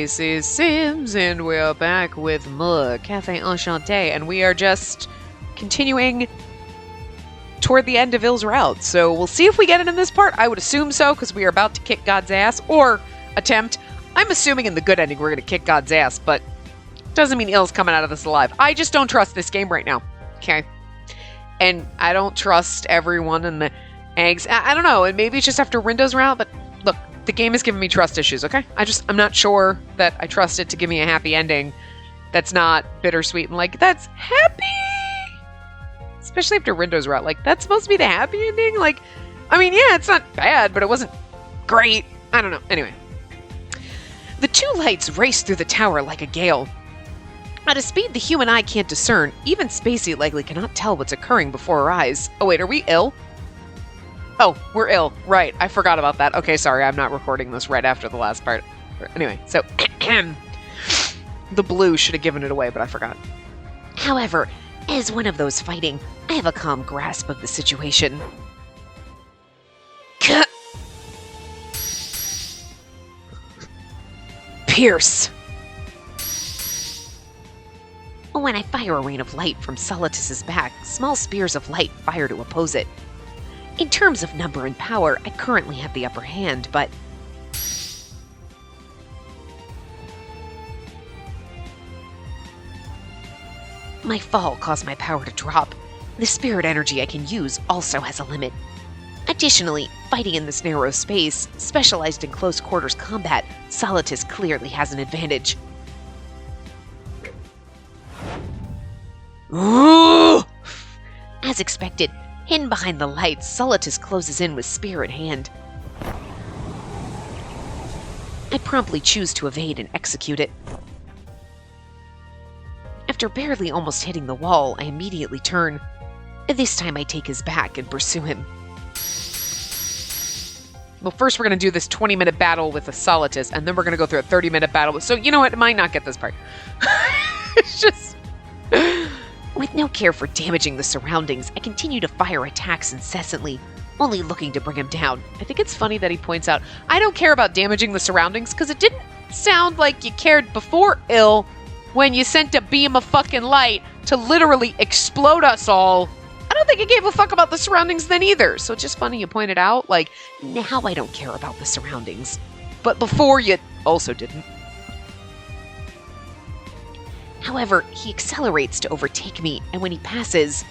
Spacey Sims, and we're back with more Cafe Enchante, and we are just continuing toward the end of Ill's route. So we'll see if we get it in this part. I would assume so, because we are about to kick God's ass, or attempt. I'm assuming in the good ending we're going to kick God's ass, but doesn't mean Ill's coming out of this alive. I just don't trust this game right now, okay? And I don't trust everyone in the eggs. I don't know, and maybe it's just after Rindo's route, but look, the game is giving me trust issues, okay? I'm not sure that I trust it to give me a happy ending that's not bittersweet and like, that's happy! Especially after Rindo's route. Like, that's supposed to be the happy ending? Like, I mean, yeah, it's not bad, but it wasn't great. I don't know. Anyway. The two lights race through the tower like a gale. At a speed the human eye can't discern, even Spacey likely cannot tell what's occurring before her eyes. Oh wait, are we ill? Oh, we're ill. Right, I forgot about that. Okay, sorry, I'm not recording this right after the last part. Anyway, so... the blue should have given it away, but I forgot. However, as one of those fighting, I have a calm grasp of the situation. Pierce! When I fire a rain of light from Solitus's back, small spears of light fire to oppose it. In terms of number and power, I currently have the upper hand, but... my fall caused my power to drop. The spirit energy I can use also has a limit. Additionally, fighting in this narrow space, specialized in close quarters combat, Solitus clearly has an advantage. Ooh! As expected, hidden behind the lights, Solitus closes in with spear in hand. I promptly choose to evade and execute it. After barely almost hitting the wall, I immediately turn. This time I take his back and pursue him. Well, first we're going to do this 20-minute battle with a Solitus, and then we're going to go through a 30-minute battle with... So, you know what? I might not get this part. It's just... With no care for damaging the surroundings, I continue to fire attacks incessantly, only looking to bring him down. I think it's funny that he points out, I don't care about damaging the surroundings, because it didn't sound like you cared before Ill when you sent a beam of fucking light to literally explode us all. I don't think you gave a fuck about the surroundings then either. So it's just funny you pointed out, like, now I don't care about the surroundings. But before you also didn't. However, he accelerates to overtake me, and when he passes...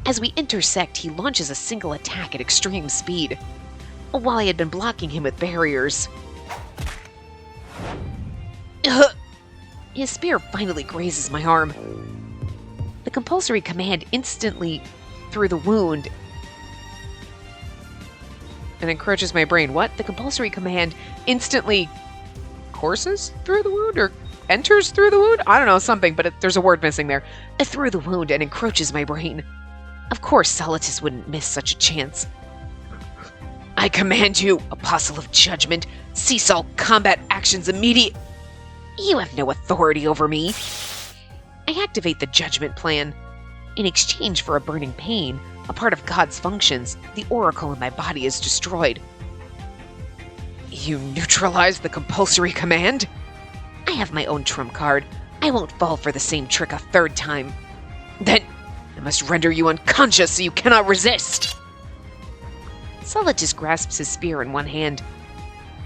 As we intersect, he launches a single attack at extreme speed. While I had been blocking him with barriers... His spear finally grazes my arm. The compulsory command instantly through the wound and encroaches my brain. What? The compulsory command instantly courses through the wound or enters through the wound? I don't know, something, but there's a word missing there. Through the wound and encroaches my brain. Of course, Solitus wouldn't miss such a chance. I command you, Apostle of Judgment, cease all combat actions immediately. You have no authority over me. I activate the judgment plan. In exchange for a burning pain, a part of God's functions, the oracle in my body is destroyed. You neutralize the compulsory command? I have my own trump card. I won't fall for the same trick a third time. Then I must render you unconscious so you cannot resist. Solitus grasps his spear in one hand.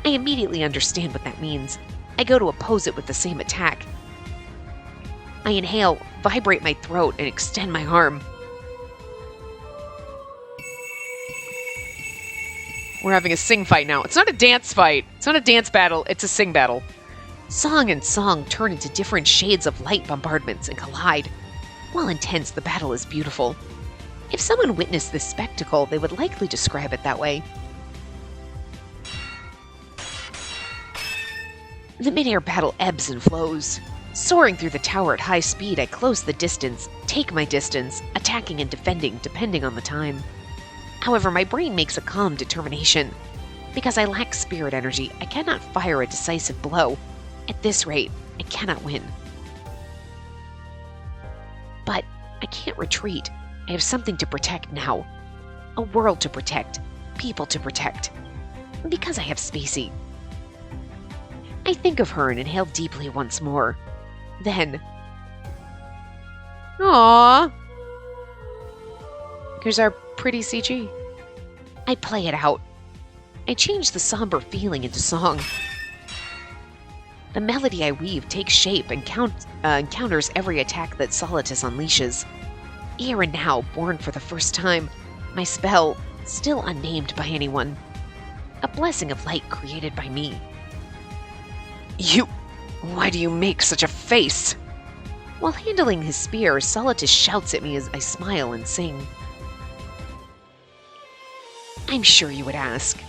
I immediately understand what that means. I go to oppose it with the same attack. I inhale, vibrate my throat, and extend my arm. We're having a sing fight now. It's not a dance fight. It's not a dance battle. It's a sing battle. Song and song turn into different shades of light bombardments and collide. While intense, the battle is beautiful. If someone witnessed this spectacle, they would likely describe it that way. The mid-air battle ebbs and flows. Soaring through the tower at high speed, I close the distance, take my distance, attacking and defending depending on the time. However, my brain makes a calm determination. Because I lack spirit energy, I cannot fire a decisive blow. At this rate, I cannot win. But I can't retreat. I have something to protect now. A world to protect. People to protect. Because I have Spacey. I think of her and inhale deeply once more. Then... Aww. Here's our pretty CG. I play it out. I change the somber feeling into song. The melody I weave takes shape and encounters every attack that Solitus unleashes. Here and now, born for the first time, my spell, still unnamed by anyone. A blessing of light created by me. Why do you make such a face? While handling his spear, Solitus shouts at me as I smile and sing. I'm sure you would ask.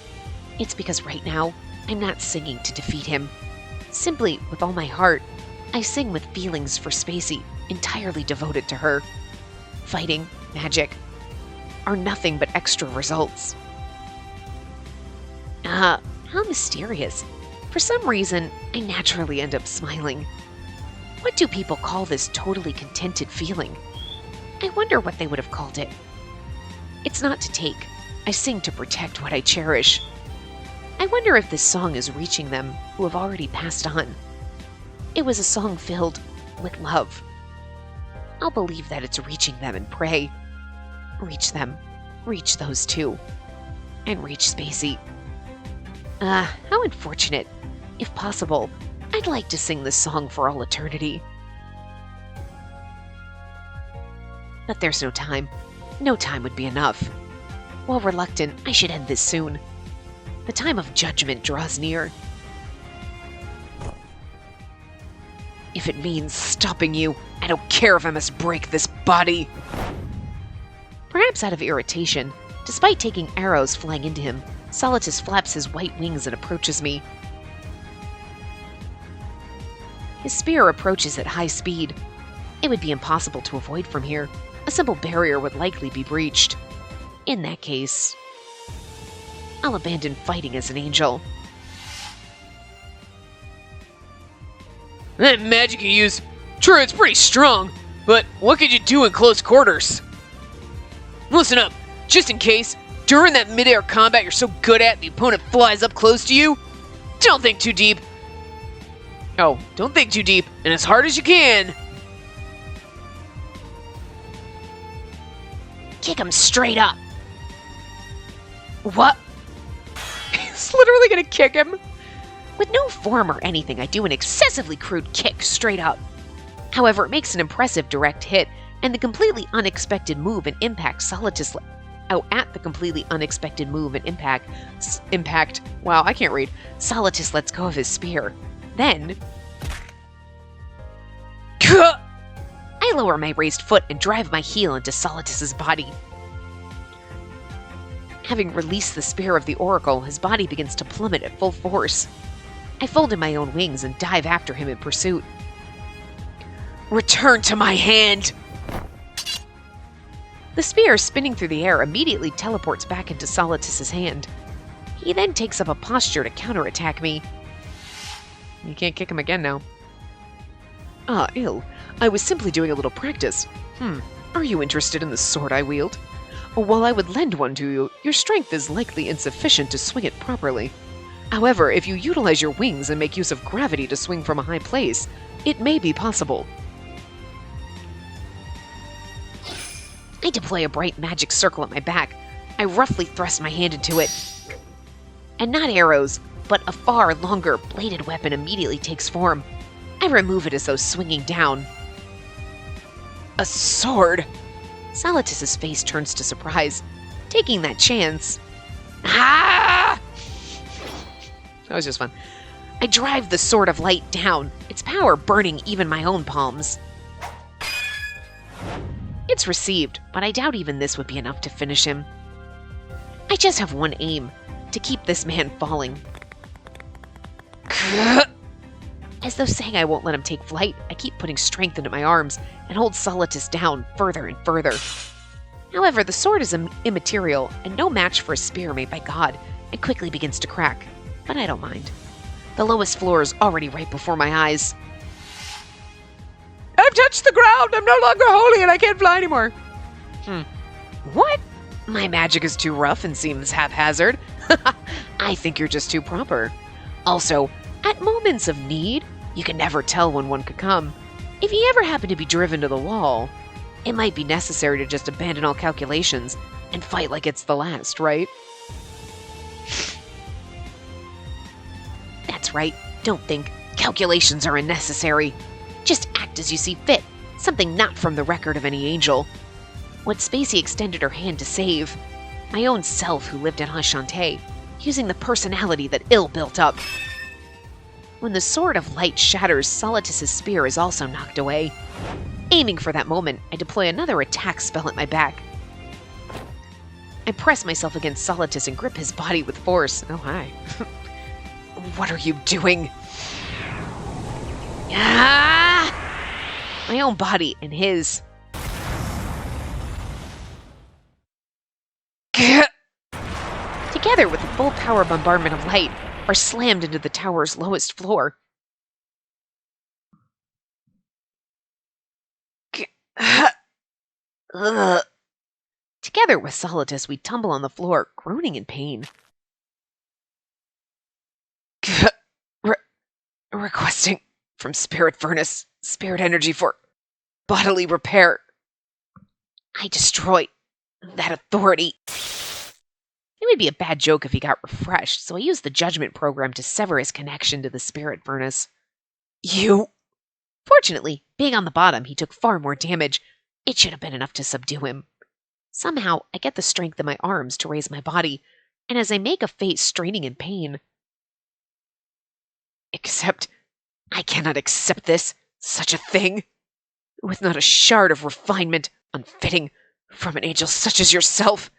It's because right now, I'm not singing to defeat him. Simply, with all my heart, I sing with feelings for Spacey, entirely devoted to her. Fighting, magic, are nothing but extra results. How mysterious. For some reason, I naturally end up smiling. What do people call this totally contented feeling? I wonder what they would have called it. It's not to take. I sing to protect what I cherish. I wonder if this song is reaching them who have already passed on. It was a song filled with love. I'll believe that it's reaching them and pray. Reach them. Reach those two. And reach Spacey. How unfortunate. If possible, I'd like to sing this song for all eternity. But there's no time. No time would be enough. While reluctant, I should end this soon. The time of judgment draws near. If it means stopping you, I don't care if I must break this body. Perhaps out of irritation, despite taking arrows flying into him, Solitus flaps his white wings and approaches me. His spear approaches at high speed. It would be impossible to avoid from here. A simple barrier would likely be breached. In that case, I'll abandon fighting as an angel. That magic you use, true, it's pretty strong, but what could you do in close quarters? Listen up, just in case, during that mid-air combat you're so good at, the opponent flies up close to you, don't think too deep. Oh, don't think too deep, and as hard as you can. Kick him straight up. What? He's literally gonna kick him. With no form or anything, I do an excessively crude kick straight up. However, it makes an impressive direct hit, and the completely unexpected move and impact Solitus at the completely unexpected move and impact. Wow, I can't read. Solitus lets go of his spear. Then I lower my raised foot and drive my heel into Solitus's body. Having released the spear of the Oracle, his body begins to plummet at full force. I fold in my own wings and dive after him in pursuit. Return to my hand! The spear, spinning through the air, immediately teleports back into Solitus's hand. He then takes up a posture to counterattack me. You can't kick him again now. Ill. I was simply doing a little practice. Are you interested in the sword I wield? While I would lend one to you, your strength is likely insufficient to swing it properly. However, if you utilize your wings and make use of gravity to swing from a high place, it may be possible. I deploy a bright magic circle at my back. I roughly thrust my hand into it. And not arrows, but a far longer, bladed weapon immediately takes form. I remove it as though swinging down. A sword! Solitus's face turns to surprise. Taking that chance... Ah! That was just fun. I drive the Sword of Light down, its power burning even my own palms. It's received, but I doubt even this would be enough to finish him. I just have one aim, to keep this man falling. As though saying I won't let him take flight, I keep putting strength into my arms and hold Solitus down further and further. However, the sword is immaterial and no match for a spear made by God. It quickly begins to crack, but I don't mind. The lowest floor is already right before my eyes. I've touched the ground! I'm no longer holy and I can't fly anymore! What? My magic is too rough and seems haphazard. I think you're just too proper. Also, At moments of need, you can never tell when one could come. If you ever happen to be driven to the wall, it might be necessary to just abandon all calculations and fight like it's the last, right? That's right. Don't think. Calculations are unnecessary. Just act as you see fit. Something not from the record of any angel. What Spacey extended her hand to save. My own self who lived in Enchante, using the personality that ill built up. When the sword of light shatters, Solitus's spear is also knocked away. Aiming for that moment, I deploy another attack spell at my back. I press myself against Solitus and grip his body with force. Oh, hi. What are you doing? Ah! My own body and his. Together with the full power bombardment of light, are slammed into the tower's lowest floor. Together with Solitus, we tumble on the floor, groaning in pain. Requesting from Spirit Furnace, Spirit Energy for bodily repair. I destroy that authority. It would be a bad joke if he got refreshed, so I used the judgment program to sever his connection to the Spirit Furnace. You! Fortunately, being on the bottom, he took far more damage. It should have been enough to subdue him. Somehow, I get the strength in my arms to raise my body, and as I make a face straining in pain. Except, I cannot accept this, such a thing. With not a shard of refinement, unfitting, from an angel such as yourself,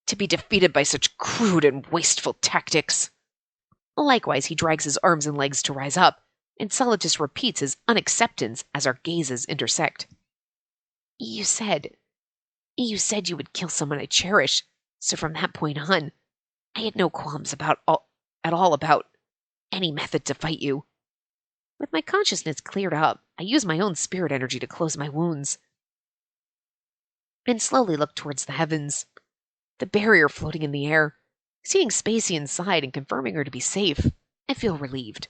to be defeated by such crude and wasteful tactics. Likewise, he drags his arms and legs to rise up, and Solitus repeats his unacceptance as our gazes intersect. You said you would kill someone I cherish, so from that point on, I had no qualms at all about any method to fight you. With my consciousness cleared up, I use my own spirit energy to close my wounds, and slowly look towards the heavens, the barrier floating in the air. Seeing Spacey inside and confirming her to be safe, I feel relieved.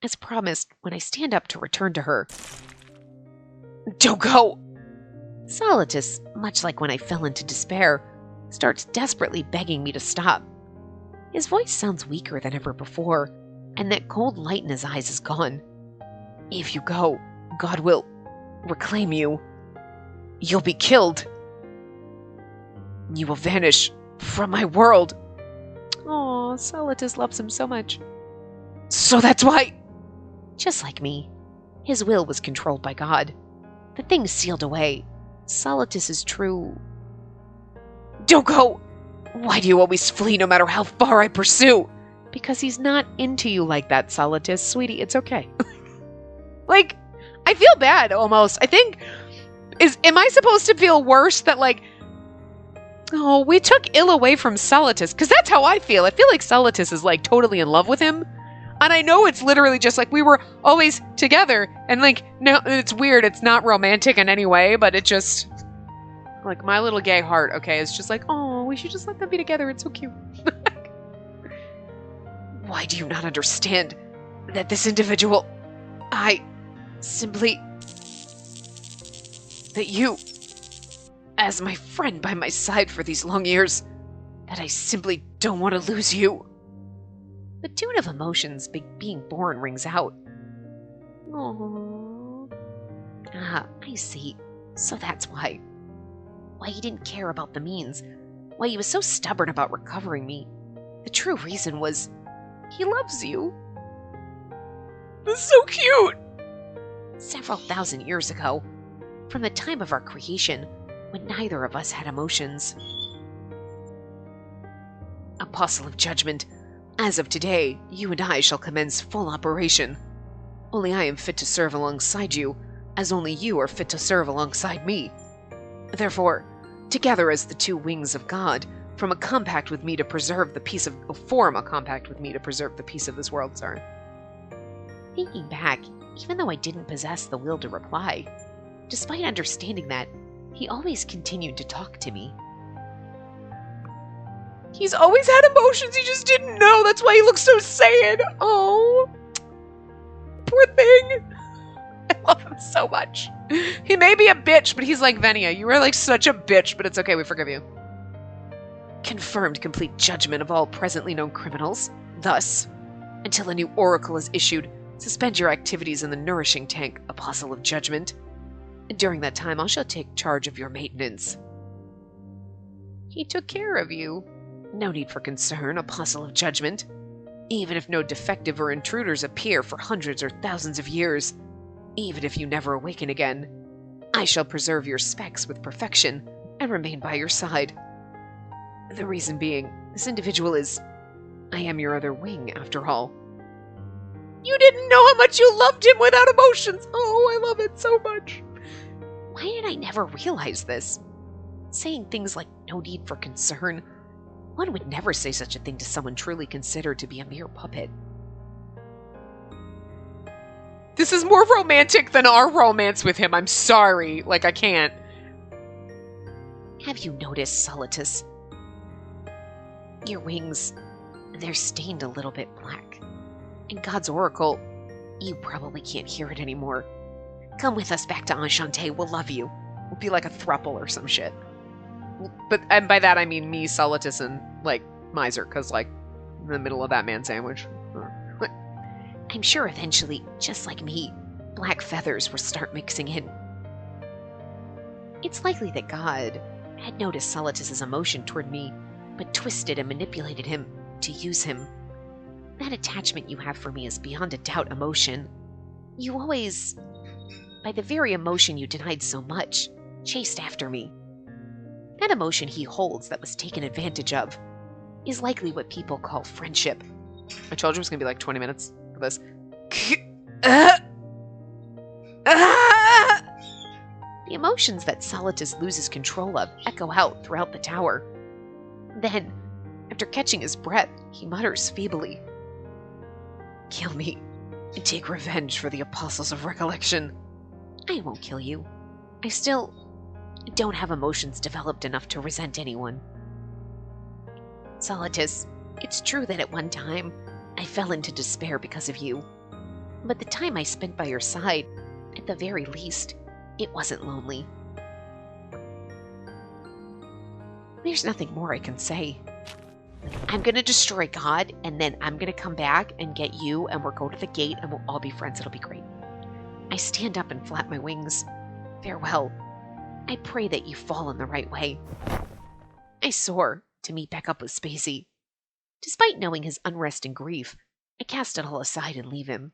As promised, when I stand up to return to her, don't go! Solitus, much like when I fell into despair, starts desperately begging me to stop. His voice sounds weaker than ever before, and that cold light in his eyes is gone. If you go, God will reclaim you. You'll be killed. You will vanish from my world. Aw, Solitus loves him so much. So that's why... Just like me, his will was controlled by God. The thing sealed away. Solitus is true. Don't go! Why do you always flee no matter how far I pursue? Because he's not into you like that, Solitus. Sweetie, it's okay. Like, I feel bad, almost. I think... Am I supposed to feel worse that, like... Oh, we took ill away from Solitus? Because that's how I feel. I feel like Solitus is, like, totally in love with him. And I know it's literally just, like, we were always together. And, like, no, it's weird. It's not romantic in any way, but it just... Like, my little gay heart, okay, is just like, oh, we should just let them be together. It's so cute. Why do you not understand that this individual... I simply... That you... As my friend by my side for these long years, that I simply don't want to lose you. The tune of emotions being born rings out. Aww. Ah, I see. So that's why. Why he didn't care about the means. Why he was so stubborn about recovering me. The true reason was, he loves you. That's so cute! Several thousand years ago, from the time of our creation, when neither of us had emotions. Apostle of Judgment, as of today, you and I shall commence full operation. Only I am fit to serve alongside you, as only you are fit to serve alongside me. Therefore, together as the two wings of God, form a compact with me to preserve the peace of this world, sorry. Thinking back, even though I didn't possess the will to reply, despite understanding that, he always continued to talk to me. He's always had emotions, he just didn't know. That's why he looks so sad. Oh, poor thing. I love him so much. He may be a bitch, but he's like, Venia, you are like such a bitch, but it's okay, we forgive you. Confirmed complete judgment of all presently known criminals. Thus, until a new oracle is issued, suspend your activities in the nourishing tank, Apostle of Judgment. And during that time, I shall take charge of your maintenance. He took care of you. No need for concern, Apostle of Judgment. Even if no defective or intruders appear for hundreds or thousands of years, even if you never awaken again, I shall preserve your specs with perfection and remain by your side. The reason being, this individual is... I am your other wing, after all. You didn't know how much you loved him without emotions! Oh, I love it so much! Why did I never realize this? Saying things like no need for concern. One would never say such a thing to someone truly considered to be a mere puppet. This is more romantic than our romance with him. I'm sorry. Like, I can't. Have you noticed, Solitus? Your wings, they're stained a little bit black. In God's oracle, you probably can't hear it anymore. Come with us back to Enchante. We'll love you. We'll be like a throuple or some shit. And by that I mean me, Solitus, and, like, Miser, because, like, in the middle of that man sandwich. I'm sure eventually, just like me, black feathers will start mixing in. It's likely that God had noticed Solitus's emotion toward me, but twisted and manipulated him to use him. That attachment you have for me is beyond a doubt emotion. You always, by the very emotion you denied so much, chased after me. That emotion he holds that was taken advantage of is likely what people call friendship. I told you it was going to be like 20 minutes for this. The emotions that Solitus loses control of echo out throughout the tower. Then, after catching his breath, he mutters feebly, "Kill me, and take revenge for the Apostles of Recollection." I won't kill you. I still don't have emotions developed enough to resent anyone. Solitus, it's true that at one time, I fell into despair because of you. But the time I spent by your side, at the very least, it wasn't lonely. There's nothing more I can say. I'm gonna destroy God, and then I'm gonna come back and get you, and we'll go to the gate, and we'll all be friends. It'll be great. I stand up and flap my wings. Farewell. I pray that you fall in the right way. I soar to meet back up with Spacey. Despite knowing his unrest and grief, I cast it all aside and leave him.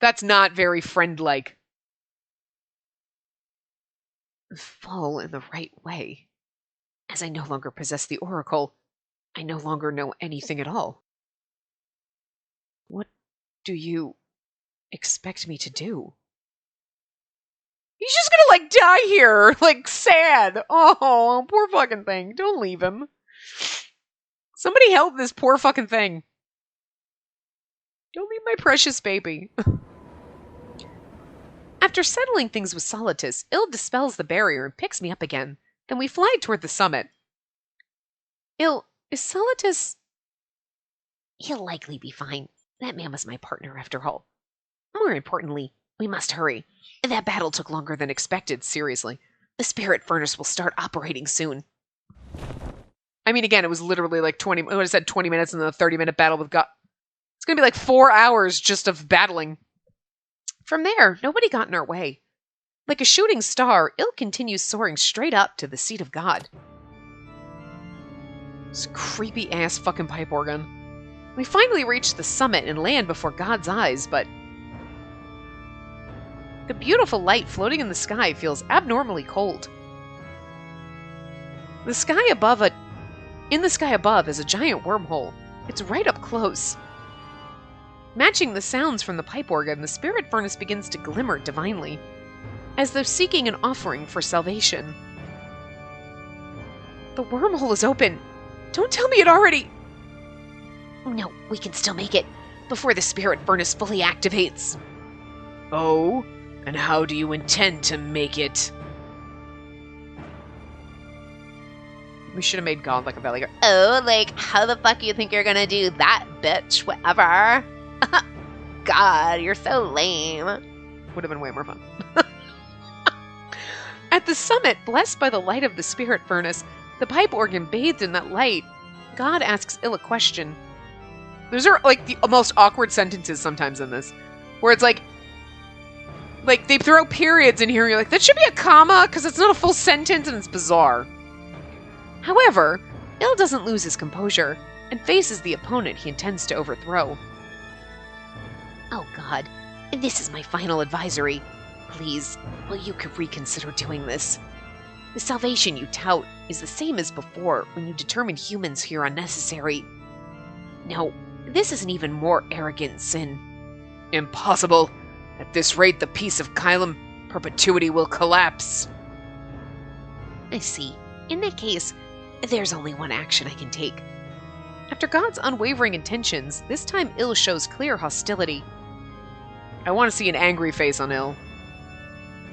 That's not very friend-like. Fall in the right way. As I no longer possess the oracle, I no longer know anything at all. What do you expect me to do? He's just gonna, like, die here. Like, sad. Oh, poor fucking thing. Don't leave him. Somebody help this poor fucking thing. Don't leave my precious baby. After settling things with Solitus, Il dispels the barrier and picks me up again. Then we fly toward the summit. Il, is Solitus... He'll likely be fine. That man was my partner, after all. More importantly, we must hurry. That battle took longer than expected, seriously. The spirit furnace will start operating soon. I mean, again, it was literally like 20... I would have said 20 minutes and then a 30-minute battle with God. It's going to be like 4 hours just of battling. From there, nobody got in our way. Like a shooting star, Il continues soaring straight up to the seat of God. This creepy-ass fucking pipe organ. We finally reach the summit and land before God's eyes, but... the beautiful light floating in the sky feels abnormally cold. In the sky above is a giant wormhole. It's right up close. Matching the sounds from the pipe organ, the spirit furnace begins to glimmer divinely, as though seeking an offering for salvation. The wormhole is open. Don't tell me it already... No, we can still make it, before the spirit furnace fully activates. Oh? And how do you intend to make it? We should have made God like a valley guard. Oh, like, how the fuck you think you're gonna do that, bitch? Whatever. God, you're so lame. Would have been way more fun. At the summit, blessed by the light of the spirit furnace, the pipe organ bathed in that light, God asks Il a question. Those are like the most awkward sentences sometimes in this, where it's like they throw periods in here and you're like, that should be a comma because it's not a full sentence and it's bizarre. However, Il doesn't lose his composure and faces the opponent he intends to overthrow. Oh God, this is my final advisory. Please, will you reconsider doing this? The salvation you tout is the same as before when you determined humans here unnecessary. Now, this is an even more arrogant sin. Impossible. At this rate, the peace of Kylum perpetuity will collapse. I see. In that case, there's only one action I can take. After God's unwavering intentions, this time Il shows clear hostility. I want to see an angry face on Il.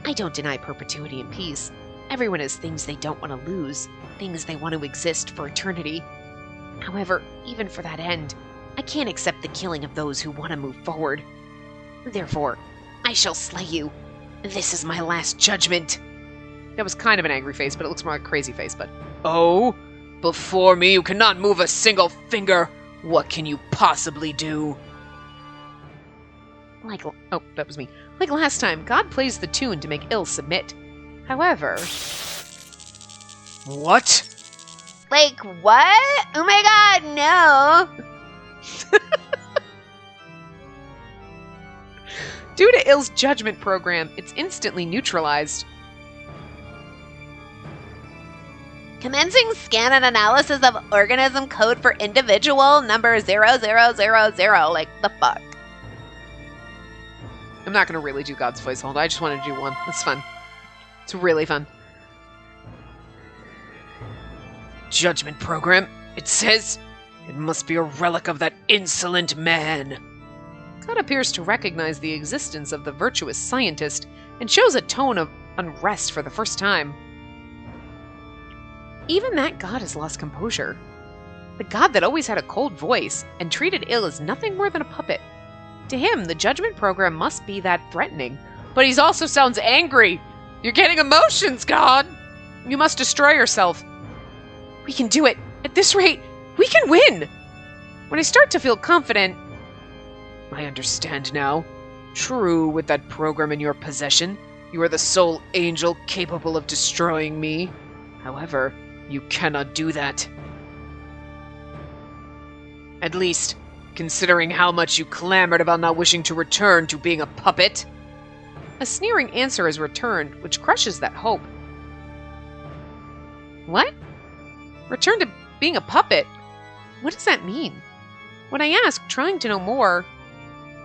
I don't deny perpetuity and peace. Everyone has things they don't want to lose, things they want to exist for eternity. However, even for that end, I can't accept the killing of those who want to move forward. Therefore, I shall slay you. This is my last judgment. That was kind of an angry face, but it looks more like a crazy face, but... Oh? Before me, you cannot move a single finger. What can you possibly do? Oh, that was me. Like last time, God plays the tune to make Il submit. However... What? Like, what? Oh my God, no! Due to Il's judgment program, it's instantly neutralized. Commencing scan and analysis of organism code for individual number 0000. Like, the fuck? I'm not going to really do God's voice hold. I just wanted to do one. It's fun. It's really fun. Judgment program. It says it must be a relic of that insolent man. God appears to recognize the existence of the virtuous scientist and shows a tone of unrest for the first time. Even that God has lost composure. The God that always had a cold voice and treated Il as nothing more than a puppet. To him, the judgment program must be that threatening. But he also sounds angry. You're getting emotions, God. You must destroy yourself. We can do it. At this rate, we can win. When I start to feel confident... I understand now. True, with that program in your possession, you are the sole angel capable of destroying me. However, you cannot do that. At least, considering how much you clamored about not wishing to return to being a puppet. A sneering answer is returned, which crushes that hope. What? Return to being a puppet? What does that mean? When I ask, trying to know more...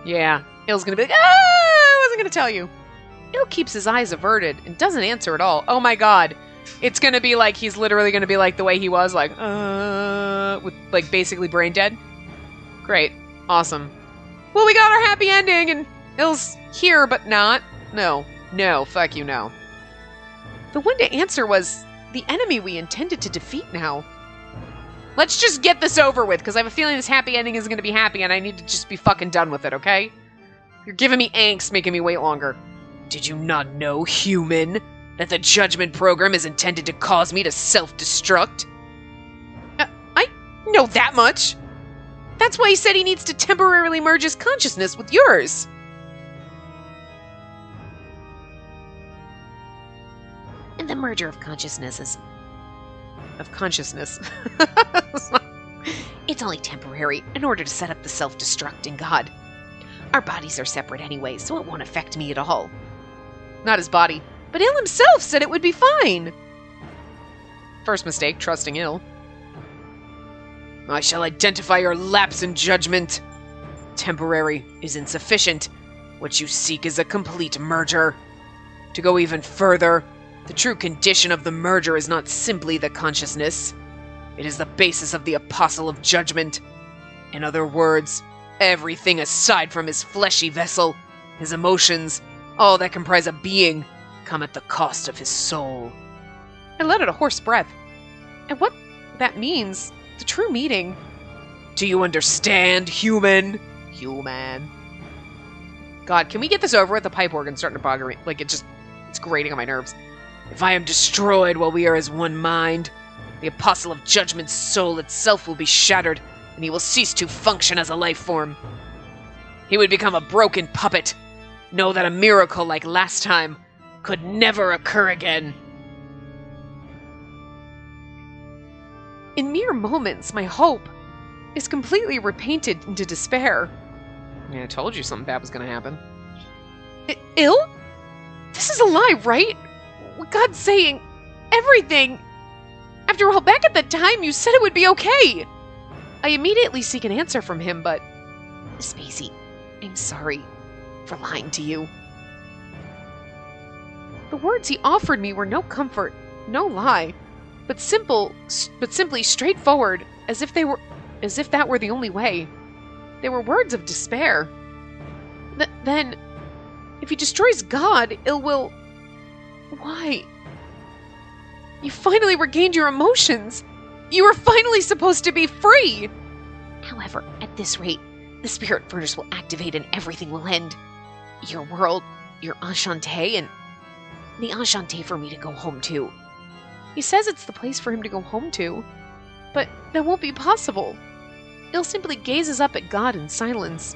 Yeah, Il's gonna be like, I wasn't gonna tell you. Il keeps his eyes averted and doesn't answer at all. Oh my God. It's gonna be like, he's literally gonna be like the way he was, like, with, like, basically brain dead. Great. Awesome. Well, we got our happy ending, and Il's here, but not. No. No. Fuck you, no. The one to answer was the enemy we intended to defeat now. Let's just get this over with, because I have a feeling this happy ending isn't going to be happy, and I need to just be fucking done with it, okay? You're giving me angst, making me wait longer. Did you not know, human, that the judgment program is intended to cause me to self-destruct? I know that much. That's why he said he needs to temporarily merge his consciousness with yours. And the merger of consciousnesses. Of consciousness. It's only temporary, in order to set up the self-destruct in God. Our bodies are separate anyway, so it won't affect me at all. Not his body. But Il himself said it would be fine. First mistake, trusting Il. I shall identify your lapse in judgment. Temporary is insufficient. What you seek is a complete merger. To go even further, the true condition of the merger is not simply the consciousness. It is the basis of the apostle of judgment. In other words, everything aside from his fleshy vessel, his emotions, all that comprise a being, come at the cost of his soul. I let out a hoarse breath. And what that means, the true meaning. Do you understand, human? Human. God, can we get this over with? The pipe organ's starting to bother me. Like, it's grating on my nerves. If I am destroyed while we are as one mind, the Apostle of Judgment's soul itself will be shattered, and he will cease to function as a life form. He would become a broken puppet. Know that a miracle like last time could never occur again. In mere moments, my hope is completely repainted into despair. Yeah, I told you something bad was going to happen. Ill? This is a lie, right? What God's saying, everything. After all, back at the time, you said it would be okay. I immediately seek an answer from him, but... Spacey, I'm sorry for lying to you. The words he offered me were no comfort, no lie, but simply straightforward, as if that were the only way. They were words of despair. Then, if he destroys God, Ill will... Why? You finally regained your emotions. You were finally supposed to be free. However, at this rate, the spirit furnace will activate and everything will end. Your world, your Enchante, and the Enchante for me to go home to. He says it's the place for him to go home to, but that won't be possible. Ill simply gazes up at God in silence.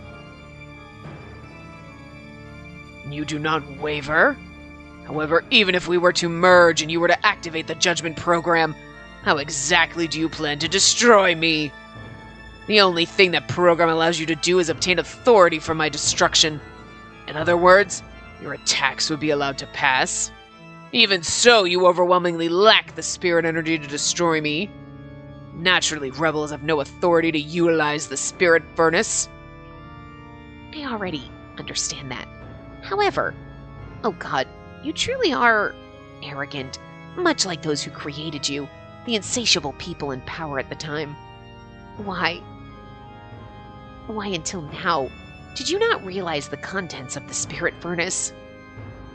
You do not waver? However, even if we were to merge and you were to activate the judgment program, how exactly do you plan to destroy me? The only thing that program allows you to do is obtain authority for my destruction. In other words, your attacks would be allowed to pass. Even so, you overwhelmingly lack the spirit energy to destroy me. Naturally, rebels have no authority to utilize the spirit furnace. I already understand that. However, oh God, you truly are arrogant, much like those who created you, the insatiable people in power at the time. Why until now, did you not realize the contents of the spirit furnace?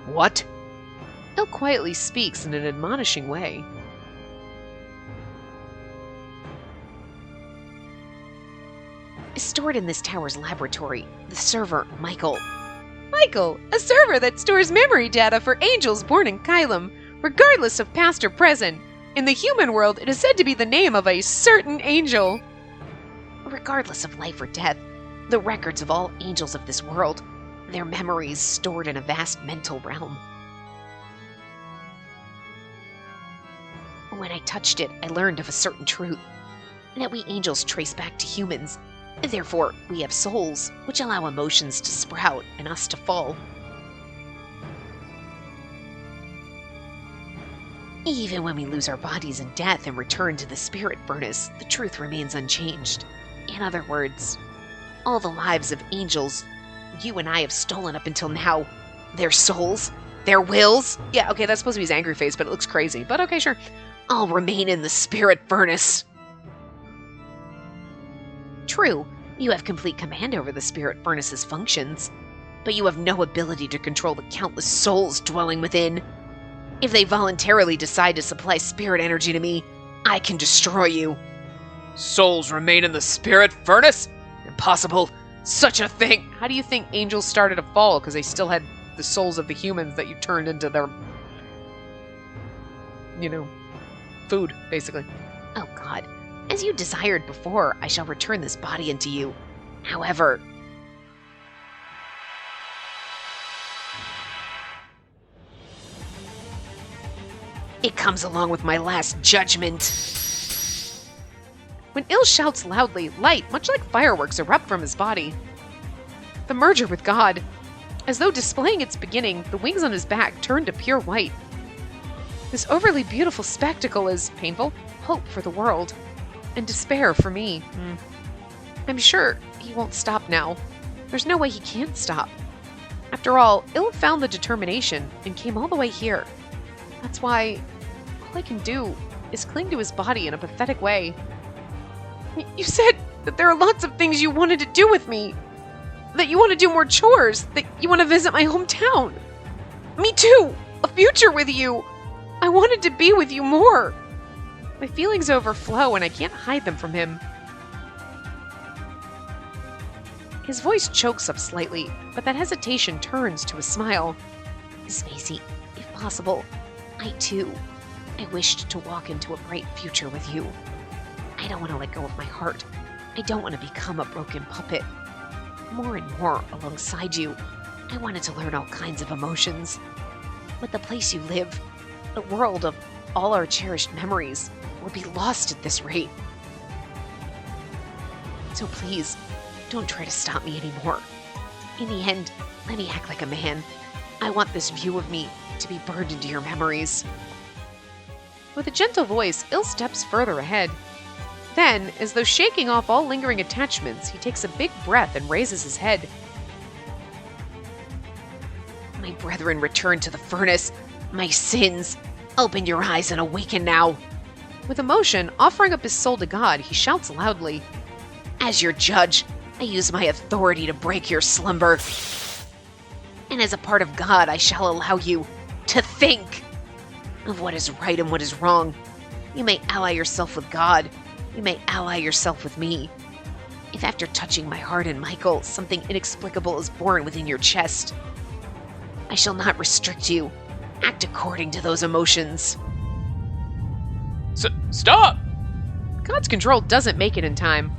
What? Ill quietly speaks in an admonishing way. Stored in this tower's laboratory, the server, Michael. Michael, a server that stores memory data for angels born in Kylum, regardless of past or present. In the human world, it is said to be the name of a certain angel. Regardless of life or death, the records of all angels of this world, their memories stored in a vast mental realm. When I touched it, I learned of a certain truth, that we angels trace back to humans. Therefore, we have souls, which allow emotions to sprout and us to fall. Even when we lose our bodies in death and return to the spirit furnace, the truth remains unchanged. In other words, all the lives of angels you and I have stolen up until now, their souls, their wills, Yeah, okay, that's supposed to be his angry face, but it looks crazy. But okay, sure. all remain in the spirit furnace. True, you have complete command over the spirit furnace's functions, but you have no ability to control the countless souls dwelling within. If they voluntarily decide to supply spirit energy to me, I can destroy you. Souls remain in the spirit furnace? Impossible. Such a thing. How do you think angels started to fall? Because they still had the souls of the humans that you turned into their, food, basically. Oh God, as you desired before, I shall return this body unto you. However, it comes along with my last judgment. When Ill shouts loudly, light, much like fireworks, erupt from his body. The merger with God. As though displaying its beginning, the wings on his back turn to pure white. This overly beautiful spectacle is painful, hope for the world, and despair for me. I'm sure he won't stop now. There's no way he can't stop. After all, Ill found the determination and came all the way here. That's why all I can do is cling to his body in a pathetic way. You said that there are lots of things you wanted to do with me. That you want to do more chores. That you want to visit my hometown. Me too. A future with you. I wanted to be with you more. My feelings overflow and I can't hide them from him. His voice chokes up slightly, but that hesitation turns to a smile. Spacey, if possible, I wished to walk into a bright future with you. I don't want to let go of my heart. I don't want to become a broken puppet. More and more alongside you, I wanted to learn all kinds of emotions. But the place you live, the world of all our cherished memories, will be lost at this rate. So please, don't try to stop me anymore. In the end, let me act like a man. I want this view of me to be burned into your memories. With a gentle voice, Il steps further ahead. Then, as though shaking off all lingering attachments, he takes a big breath and raises his head. My brethren, return to the furnace. My sins. Open your eyes and awaken now. With emotion, offering up his soul to God, he shouts loudly. As your judge, I use my authority to break your slumber. And as a part of God, I shall allow you to think of what is right and what is wrong. You may ally yourself with God. You may ally yourself with me. If after touching my heart and Michael, something inexplicable is born within your chest, I shall not restrict you. Act according to those emotions. Stop! God's control doesn't make it in time.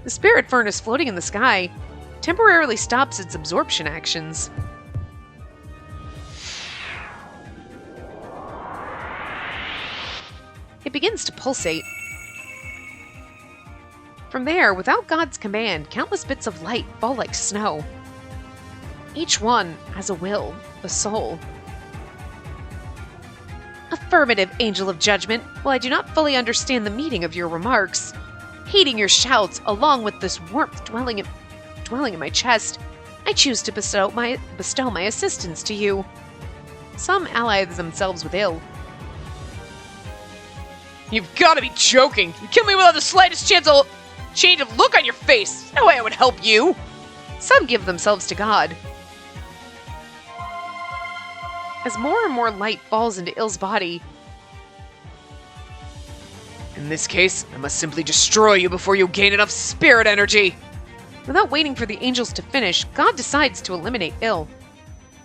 The spirit furnace floating in the sky temporarily stops its absorption actions. It begins to pulsate. From there, without God's command, countless bits of light fall like snow. Each one has a will, a soul. Affirmative, Angel of Judgment. While I do not fully understand the meaning of your remarks, hating your shouts along with this warmth dwelling in my chest, I choose to bestow my assistance to you. Some ally themselves with ill. You've got to be joking! You killed me without the slightest change of look on your face! No way I would help you! Some give themselves to God. As more and more light falls into Ill's body, in this case, I must simply destroy you before you gain enough spirit energy! Without waiting for the angels to finish, God decides to eliminate Ill.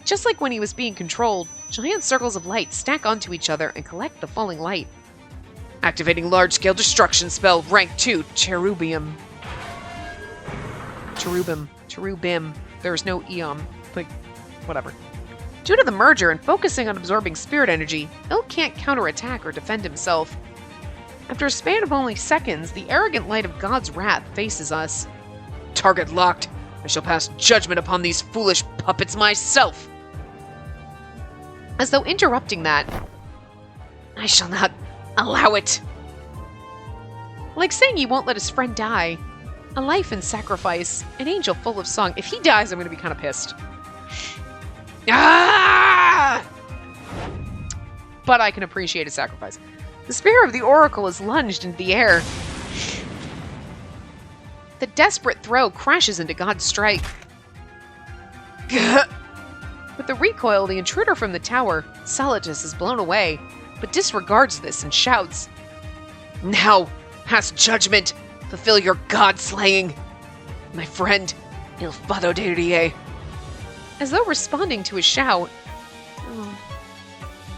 Just like when he was being controlled, giant circles of light stack onto each other and collect the falling light. Activating large-scale destruction spell, rank 2, Cherubim. Cherubim. There's no Eon. Like, whatever. Due to the merger and focusing on absorbing spirit energy, Ill can't counterattack or defend himself. After a span of only seconds, the arrogant light of God's wrath faces us. Target locked. I shall pass judgment upon these foolish puppets myself. As though interrupting that, I shall not allow it. Like saying he won't let his friend die. A life in sacrifice, an angel full of song. If he dies, I'm going to be kind of pissed. Ah! But I can appreciate his sacrifice. The spear of the oracle is lunged into the air. The desperate throw crashes into God's strike. With the recoil, the intruder from the tower, Solitus, is blown away, but disregards this and shouts, Now, pass judgment. Fulfill your god-slaying. My friend, Il Fado de Rie. As though responding to his shout.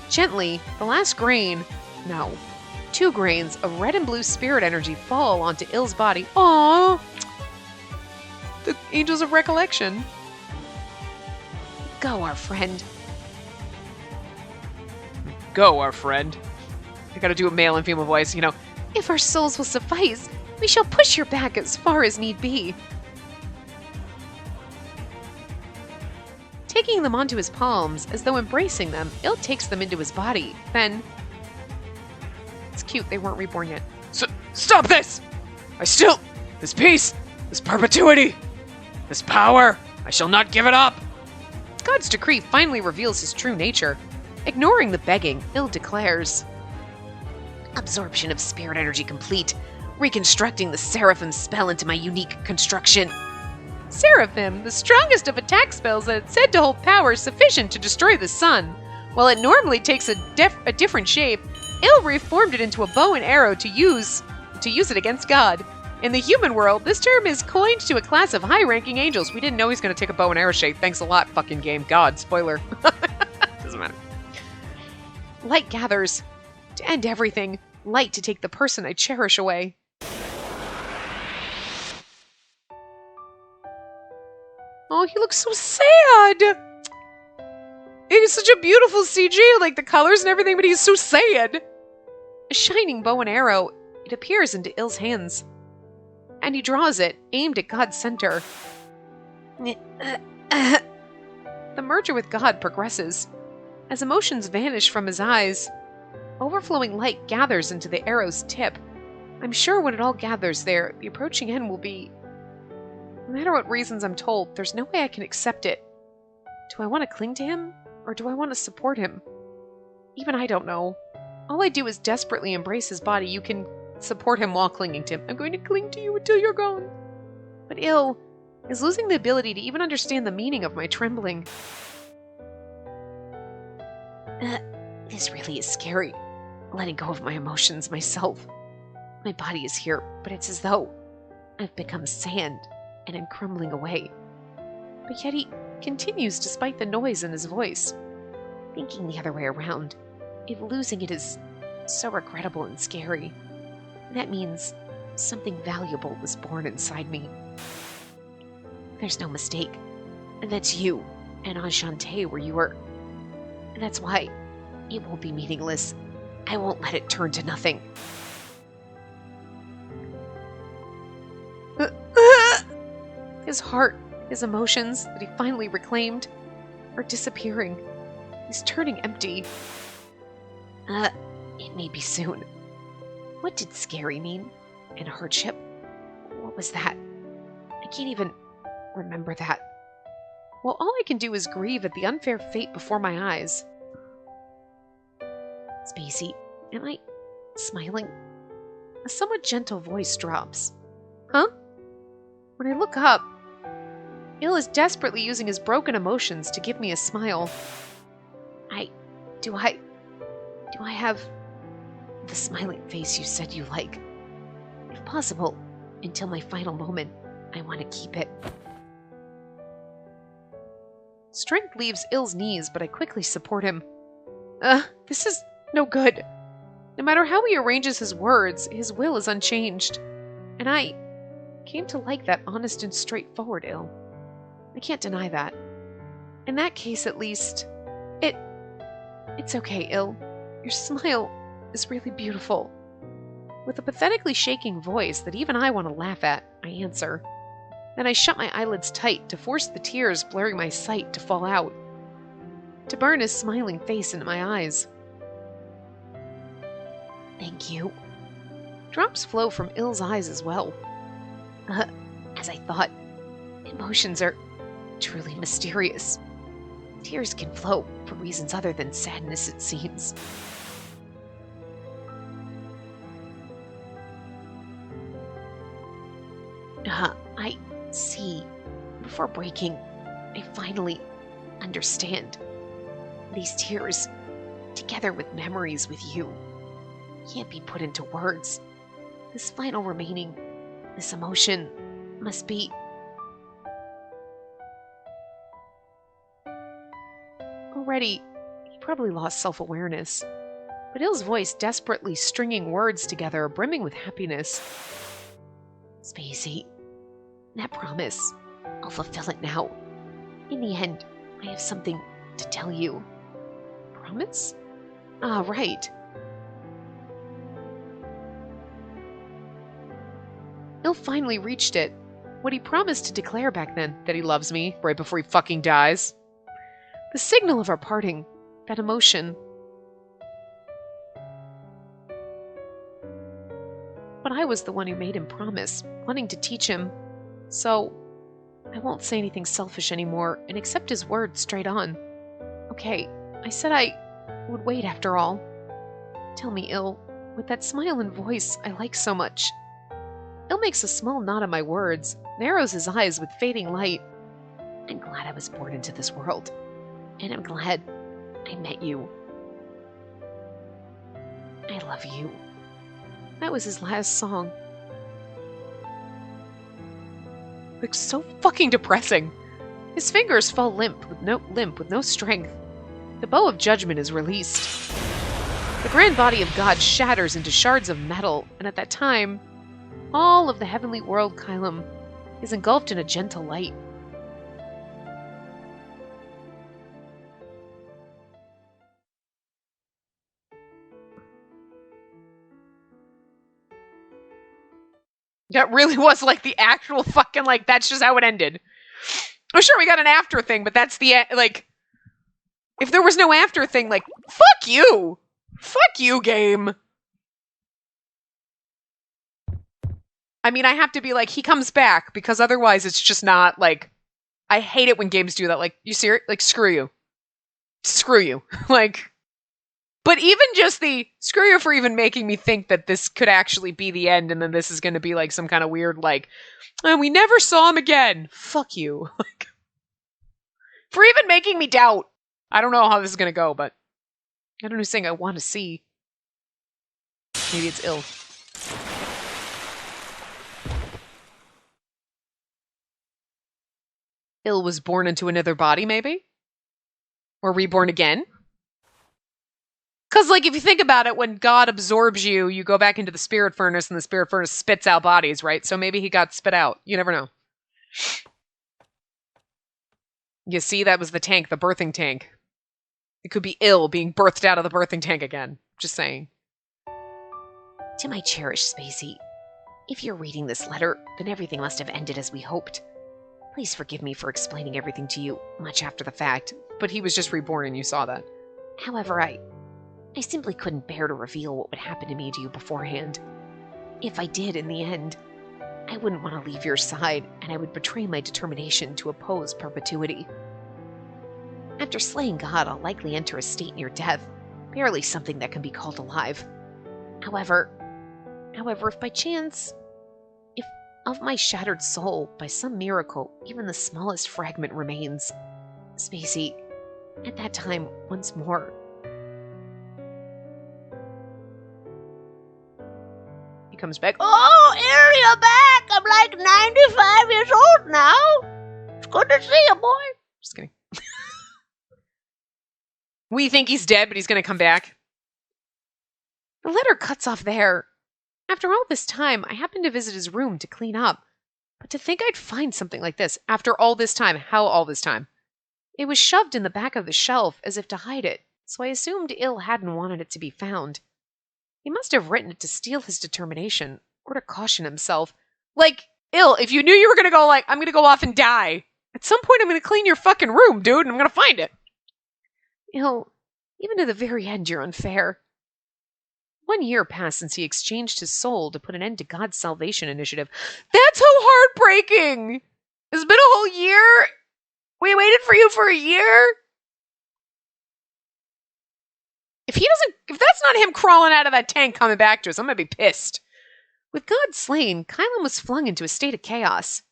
Gently, the last grain, no, 2 grains of red and blue spirit energy fall onto Ill's body. Aww! The angels of recollection. Go, our friend. Go, our friend. I gotta do a male and female voice, you know. If our souls will suffice, we shall push your back as far as need be. Taking them onto his palms, as though embracing them, Il takes them into his body. Then... It's cute, they weren't reborn yet. Stop this! This peace, this perpetuity, this power, I shall not give it up! God's decree finally reveals his true nature. Ignoring the begging, Il declares, Absorption of spirit energy complete. Reconstructing the Seraphim spell into my unique construction. Seraphim, the strongest of attack spells that is said to hold power sufficient to destroy the sun. While it normally takes a different shape, Il reformed it into a bow and arrow to use it against God. In the human world, this term is coined to a class of high-ranking angels. We didn't know he's going to take a bow and arrow shape. Thanks a lot, fucking game. God, spoiler. Doesn't matter. Light gathers to end everything. Light to take the person I cherish away. Oh, he looks so sad. It's such a beautiful CG, like the colors and everything, but he's so sad. A shining bow and arrow, it appears into Il's hands. And he draws it, aimed at God's center. The merger with God progresses. As emotions vanish from his eyes, overflowing light gathers into the arrow's tip. I'm sure when it all gathers there, the approaching end will be... No matter what reasons I'm told, there's no way I can accept it. Do I want to cling to him, or do I want to support him? Even I don't know. All I do is desperately embrace his body. You can support him while clinging to him. I'm going to cling to you until you're gone. But Il is losing the ability to even understand the meaning of my trembling. This really is scary. Letting go of my emotions myself. My body is here, but it's as though I've become sand and am crumbling away. But yet he continues despite the noise in his voice. Thinking the other way around, if losing it is so regrettable and scary, that means something valuable was born inside me. There's no mistake. That's you and Enchante where you were. And that's why it won't be meaningless. I won't let it turn to nothing. His heart, his emotions that he finally reclaimed, are disappearing. He's turning empty. It may be soon. What did scary mean? And hardship? What was that? I can't even remember that. Well, all I can do is grieve at the unfair fate before my eyes. Spacey, am I smiling? A somewhat gentle voice drops. Huh? When I look up, Il is desperately using his broken emotions to give me a smile. Do I have the smiling face you said you like? If possible, until my final moment, I want to keep it. Strength leaves Il's knees, but I quickly support him. This is no good. No matter how he arranges his words, his will is unchanged. And I came to like that honest and straightforward Il. I can't deny that. In that case, at least, it's okay, Il. Your smile is really beautiful. With a pathetically shaking voice that even I want to laugh at, I answer. Then I shut my eyelids tight to force the tears blurring my sight to fall out. To burn his smiling face into my eyes. Thank you. Drops flow from Il's eyes as well. As I thought, emotions are truly mysterious. Tears can flow for reasons other than sadness, it seems. I see. Before breaking, I finally understand. These tears, together with memories with you, can't be put into words. This final remaining, this emotion must be... Already, he probably lost self-awareness, but Il's voice desperately stringing words together, brimming with happiness. Spacey, that promise, I'll fulfill it now. In the end, I have something to tell you. Promise? Ah, right. Il finally reached it. What he promised to declare back then, that he loves me, right before he fucking dies. The signal of our parting, that emotion. But I was the one who made him promise, wanting to teach him. So, I won't say anything selfish anymore and accept his word straight on. Okay, I said I would wait after all. Tell me, Il, with that smile and voice I like so much. Il makes a small nod at my words, narrows his eyes with fading light. I'm glad I was born into this world. And I'm glad I met you. I love you. That was his last song. Like, so fucking depressing. His fingers fall limp with no strength. The bow of judgment is released. The grand body of God shatters into shards of metal, and at that time, all of the heavenly world, Kylam, is engulfed in a gentle light. That really was like the actual fucking, like, that's just how it ended. Oh, sure, we got an after thing, but that's the, like, if there was no after thing, like, fuck you! Fuck you, game! I mean, I have to be like, he comes back, because otherwise it's just not, like, I hate it when games do that. Like, you serious? Like, screw you. Screw you. Like, but even just the, screw you for even making me think that this could actually be the end, and then this is going to be, like, some kind of weird, like, oh, we never saw him again. Fuck you. Like, for even making me doubt. I don't know how this is going to go, but I don't know who's saying I want to see. Maybe it's ill. Ill was born into another body, maybe? Or reborn again? Because, like, if you think about it, when God absorbs you, you go back into the spirit furnace, and the spirit furnace spits out bodies, right? So maybe he got spit out. You never know. You see, that was the tank, the birthing tank. It could be ill being birthed out of the birthing tank again. Just saying. To my cherished Spacey, if you're reading this letter, then everything must have ended as we hoped. Please forgive me for explaining everything to you much after the fact. But he was just reborn and you saw that. However, I simply couldn't bear to reveal what would happen to me to you beforehand. If I did in the end, I wouldn't want to leave your side, and I would betray my determination to oppose perpetuity. After slaying God, I'll likely enter a state near death, barely something that can be called alive. However, if by chance, if of my shattered soul, by some miracle, even the smallest fragment remains, Spacey, at that time, once more, he comes back. Oh, here you're back. I'm like 95 years old now. It's good to see you, boy. Just kidding. We think he's dead, but he's going to come back. The letter cuts off there. After all this time, I happened to visit his room to clean up. But to think I'd find something like this after all this time, how all this time? It was shoved in the back of the shelf as if to hide it, so I assumed Ill hadn't wanted it to be found. He must have written it to steel his determination, or to caution himself. Like, Ill, if you knew you were going to go, like, I'm going to go off and die, at some point I'm going to clean your fucking room, dude, and I'm going to find it. Ill, even to the very end, you're unfair. 1 year passed since he exchanged his soul to put an end to God's salvation initiative. That's so heartbreaking! It's been a whole year? We waited for you for a year? If that's not him crawling out of that tank coming back to us, I'm gonna be pissed. With God slain, Kylan was flung into a state of chaos.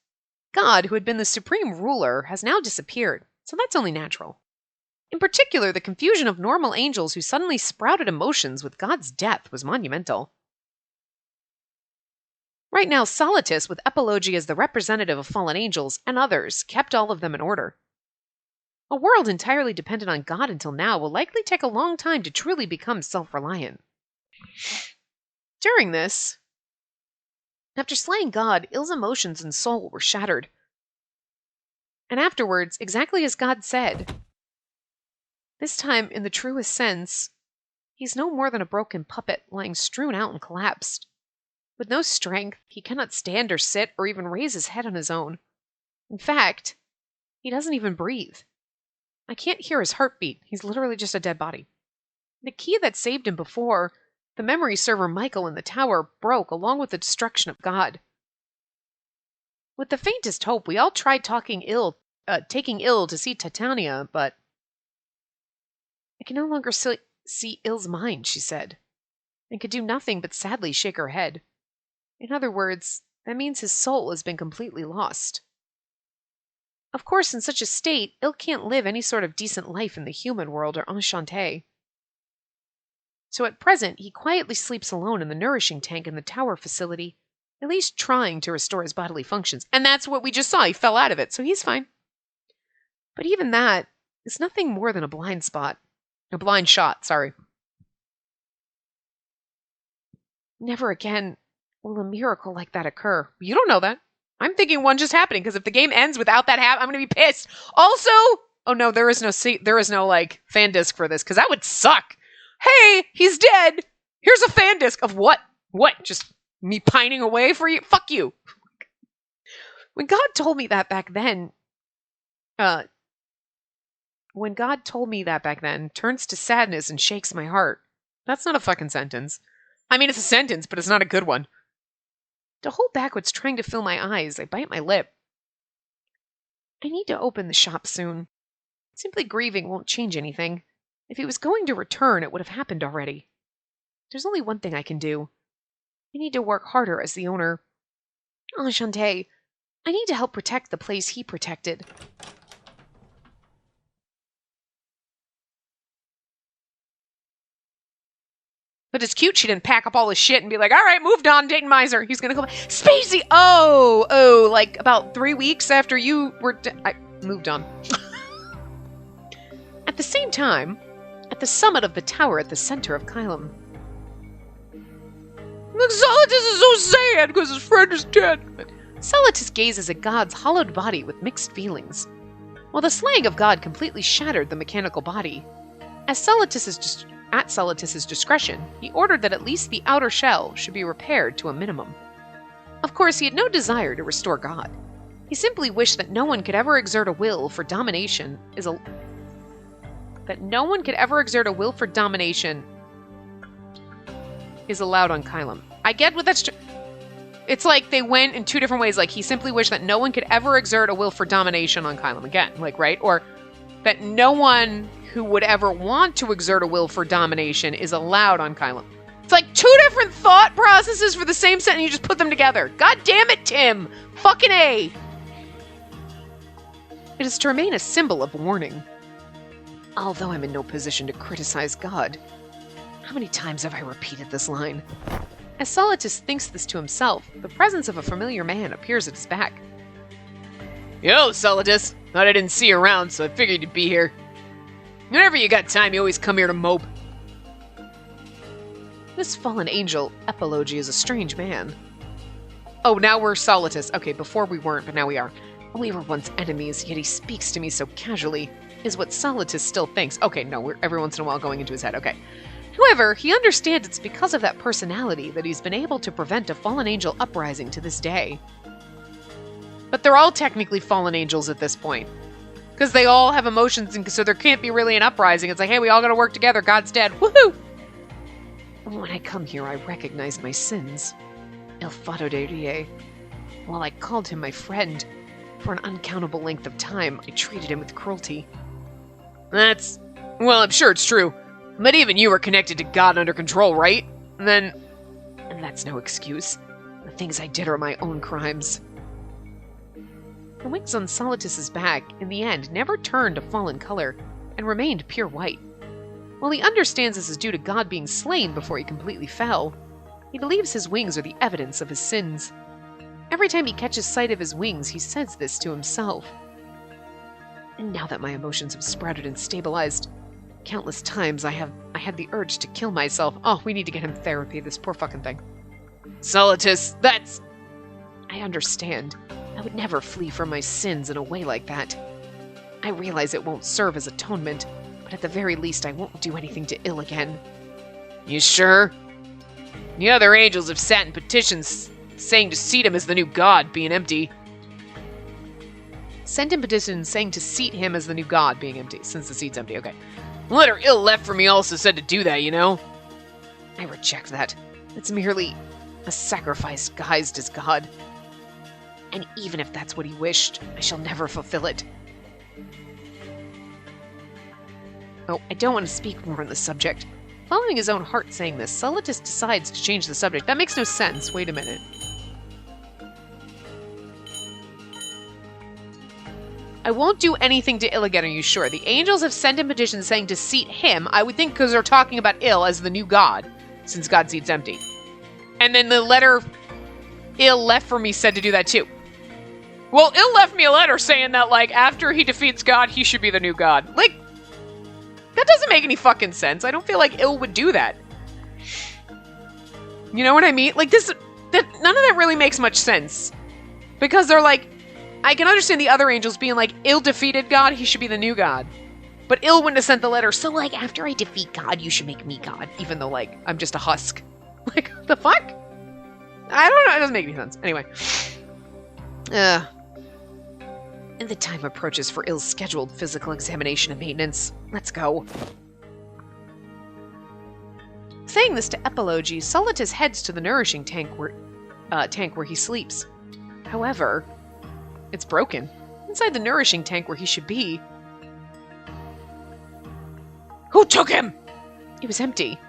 God, who had been the supreme ruler, has now disappeared, so that's only natural. In particular, the confusion of normal angels who suddenly sprouted emotions with God's death was monumental. Right now, Solitus, with Epology as the representative of fallen angels, and others, kept all of them in order. A world entirely dependent on God until now will likely take a long time to truly become self-reliant. During this, after slaying God, Ill's emotions and soul were shattered. And afterwards, exactly as God said, this time, in the truest sense, he's no more than a broken puppet lying strewn out and collapsed. With no strength, he cannot stand or sit or even raise his head on his own. In fact, he doesn't even breathe. I can't hear his heartbeat. He's literally just a dead body. The key that saved him before, the memory server Michael in the tower, broke along with the destruction of God. With the faintest hope, we all tried taking Ill to see Titania, but I can no longer see Ill's mind, she said, and could do nothing but sadly shake her head. In other words, that means his soul has been completely lost. Of course, in such a state, Ill can't live any sort of decent life in the human world or Enchante. So at present, he quietly sleeps alone in the nourishing tank in the tower facility, at least trying to restore his bodily functions. And that's what we just saw. He fell out of it, so he's fine. But even that is nothing more than a blind spot. A blind shot, sorry. Never again will a miracle like that occur. You don't know that. I'm thinking one just happening, because if the game ends without that I'm going to be pissed. Also, oh no, there is no like fan disc for this, because that would suck. Hey, he's dead. Here's a fan disc of what? What? Just me pining away for you? Fuck you. When God told me that back then, turns to sadness and shakes my heart. That's not a fucking sentence. I mean, it's a sentence, but it's not a good one. To hold back what's trying to fill my eyes, I bite my lip. I need to open the shop soon. Simply grieving won't change anything. If he was going to return, it would have happened already. There's only one thing I can do. I need to work harder as the owner. Enchante, I need to help protect the place he protected. But it's cute she didn't pack up all his shit and be like, all right, moved on, Dayton Miser. He's going to go back. Spacey! Oh, like about 3 weeks after you were... I moved on. At the same time, at the summit of the tower at the center of Kylum. Look, Solitus is so sad because his friend is dead. Solitus gazes at God's hollowed body with mixed feelings. While the slaying of God completely shattered the mechanical body, at Solitus's discretion, he ordered that at least the outer shell should be repaired to a minimum. Of course, he had no desire to restore God. He simply wished that no one could ever exert a will for domination is allowed on Kylum. I get what that's... It's like they went in two different ways. Like, he simply wished that no one could ever exert a will for domination on Kylum again. Like, right? Or that no one who would ever want to exert a will for domination is allowed on Kylum. It's like two different thought processes for the same sentence. You just put them together. God damn it, Tim! Fucking A! It is to remain a symbol of warning. Although I'm in no position to criticize God. How many times have I repeated this line? As Solitus thinks this to himself, the presence of a familiar man appears at his back. Yo, Solitus. Thought I didn't see you around, so I figured you'd be here. Whenever you got time, you always come here to mope. This fallen angel, Epilogy, is a strange man. Oh, now we're Solitus. Okay, before we weren't, but now we are. We were once enemies, yet he speaks to me so casually, is what Solitus still thinks. Okay, no, we're every once in a while going into his head. Okay. However, he understands it's because of that personality that he's been able to prevent a fallen angel uprising to this day. But they're all technically fallen angels at this point. Because they all have emotions, and so there can't be really an uprising. It's like, hey, we all gotta work together. God's dead. Woohoo! When I come here, I recognize my sins. Il Fado de Rie. While I called him my friend, for an uncountable length of time, I treated him with cruelty. Well, I'm sure it's true. But even you were connected to God under control, right? And that's no excuse. The things I did are my own crimes. The wings on Solitus's back, in the end, never turned a fallen color, and remained pure white. While he understands this is due to God being slain before he completely fell, he believes his wings are the evidence of his sins. Every time he catches sight of his wings, he says this to himself. And now that my emotions have sprouted and stabilized, countless times I had the urge to kill myself. Oh, we need to get him therapy, this poor fucking thing. Solitus, that's... I understand. I would never flee from my sins in a way like that. I realize it won't serve as atonement, but at the very least I won't do anything to ill again. You sure? The other angels have sat in petitions saying to seat him as the new god, being empty. Sent in petitions saying to seat him as the new god, being empty, since the seat's empty, okay. Letter ill left for me also said to do that, you know? I reject that. It's merely a sacrifice guised as God. And even if that's what he wished, I shall never fulfill it. Oh, I don't want to speak more on the subject. Following his own heart saying this, Solitus decides to change the subject. That makes no sense. Wait a minute. I won't do anything to Il again, are you sure? The angels have sent in petitions saying to seat him. I would think because they're talking about Il as the new god, since God's seat's empty. And then the letter Il left for me said to do that too. Well, Il left me a letter saying that, like, after he defeats God, he should be the new god. Like, that doesn't make any fucking sense. I don't feel like Il would do that. You know what I mean? Like, none of that really makes much sense. Because they're like, I can understand the other angels being like, Il defeated God, he should be the new God. But Il wouldn't have sent the letter, so, like, after I defeat God, you should make me God. Even though, like, I'm just a husk. Like, the fuck? I don't know, it doesn't make any sense. Anyway. And the time approaches for Il's scheduled physical examination and maintenance. Let's go. Saying this to Epilogy, Solitus heads to the nourishing tank where he sleeps. However, it's broken. Inside the nourishing tank where he should be. Who took him? It was empty.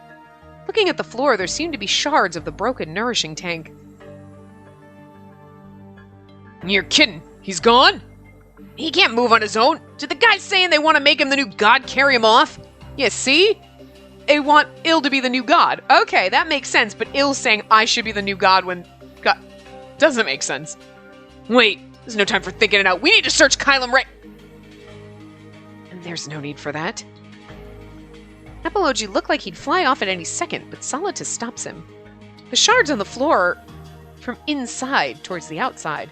Looking at the floor, there seemed to be shards of the broken nourishing tank. You're kidding. He's gone? He can't move on his own. Did the guys saying they want to make him the new god carry him off? Yeah, see? They want Il to be the new god. Okay, that makes sense, but Il's saying I should be the new god when... God... Doesn't make sense. Wait, there's no time for thinking it out. We need to search Kylum right... And there's no need for that. Epilogy looked like he'd fly off at any second, but Solitus stops him. The shards on the floor are from inside towards the outside.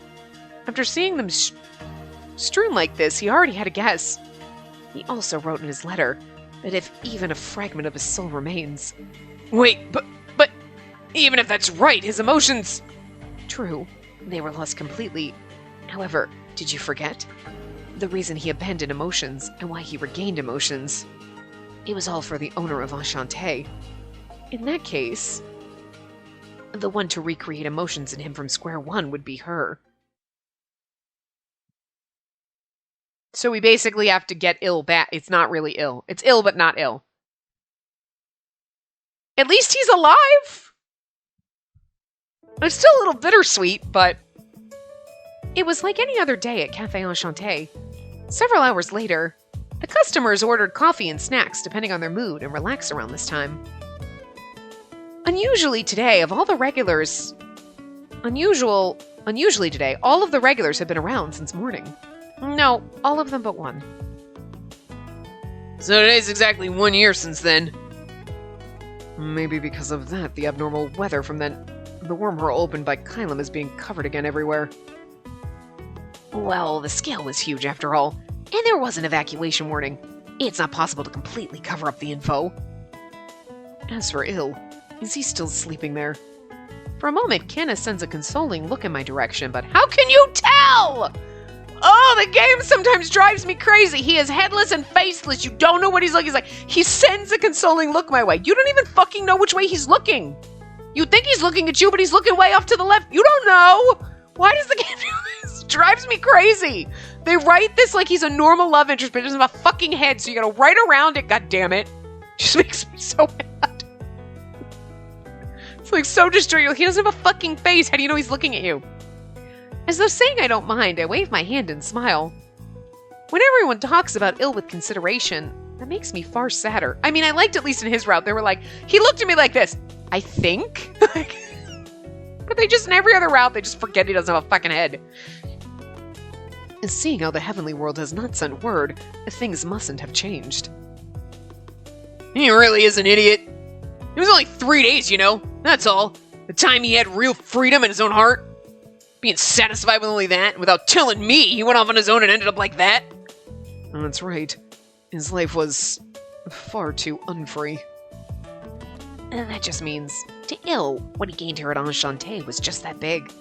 After seeing them strewn like this, he already had a guess. He also wrote in his letter that if even a fragment of his soul remains... Wait, but even if that's right, his emotions... True, they were lost completely. However, did you forget? The reason he abandoned emotions and why he regained emotions. It was all for the owner of Enchante. In that case, the one to recreate emotions in him from square one would be her. So we basically have to get Il back. It's not really Il. It's Il, but not Il. At least he's alive! It's still a little bittersweet, but... It was like any other day at Café Enchante. Several hours later, the customers ordered coffee and snacks depending on their mood and relaxed around this time. Unusually today, all of the regulars had been around since morning. No, all of them but one. So today's exactly 1 year since then. Maybe because of that, the abnormal weather from the wormhole opened by Kylum is being covered again everywhere. Well, the scale was huge after all, and there was an evacuation warning. It's not possible to completely cover up the info. As for Il, is he still sleeping there? For a moment, Canna sends a consoling look in my direction, but how can you tell? Oh, the game sometimes drives me crazy. He is headless and faceless. You don't know what he's looking. He's like, he sends a consoling look my way. You don't even fucking know which way he's looking. You think he's looking at you, but he's looking way off to the left. You don't know. Why does the game do this? It drives me crazy. They write this like he's a normal love interest, but he doesn't have a fucking head, so you gotta write around it, god damn it. Just makes me so mad. It's like so distracting. He doesn't have a fucking face. How do you know he's looking at you? As though saying I don't mind, I wave my hand and smile. When everyone talks about Il with consideration, that makes me far sadder. I mean, I liked at least in his route, they were like, he looked at me like this. I think? But they just, in every other route, they just forget he doesn't have a fucking head. And seeing how the heavenly world has not sent word, things mustn't have changed. He really is an idiot. It was only 3 days, you know? That's all. The time he had real freedom in his own heart. Being satisfied with only that, without telling me he went off on his own and ended up like that. Oh, that's right. His life was far too unfree. And that just means, to Il, what he gained here at Enchante was just that big.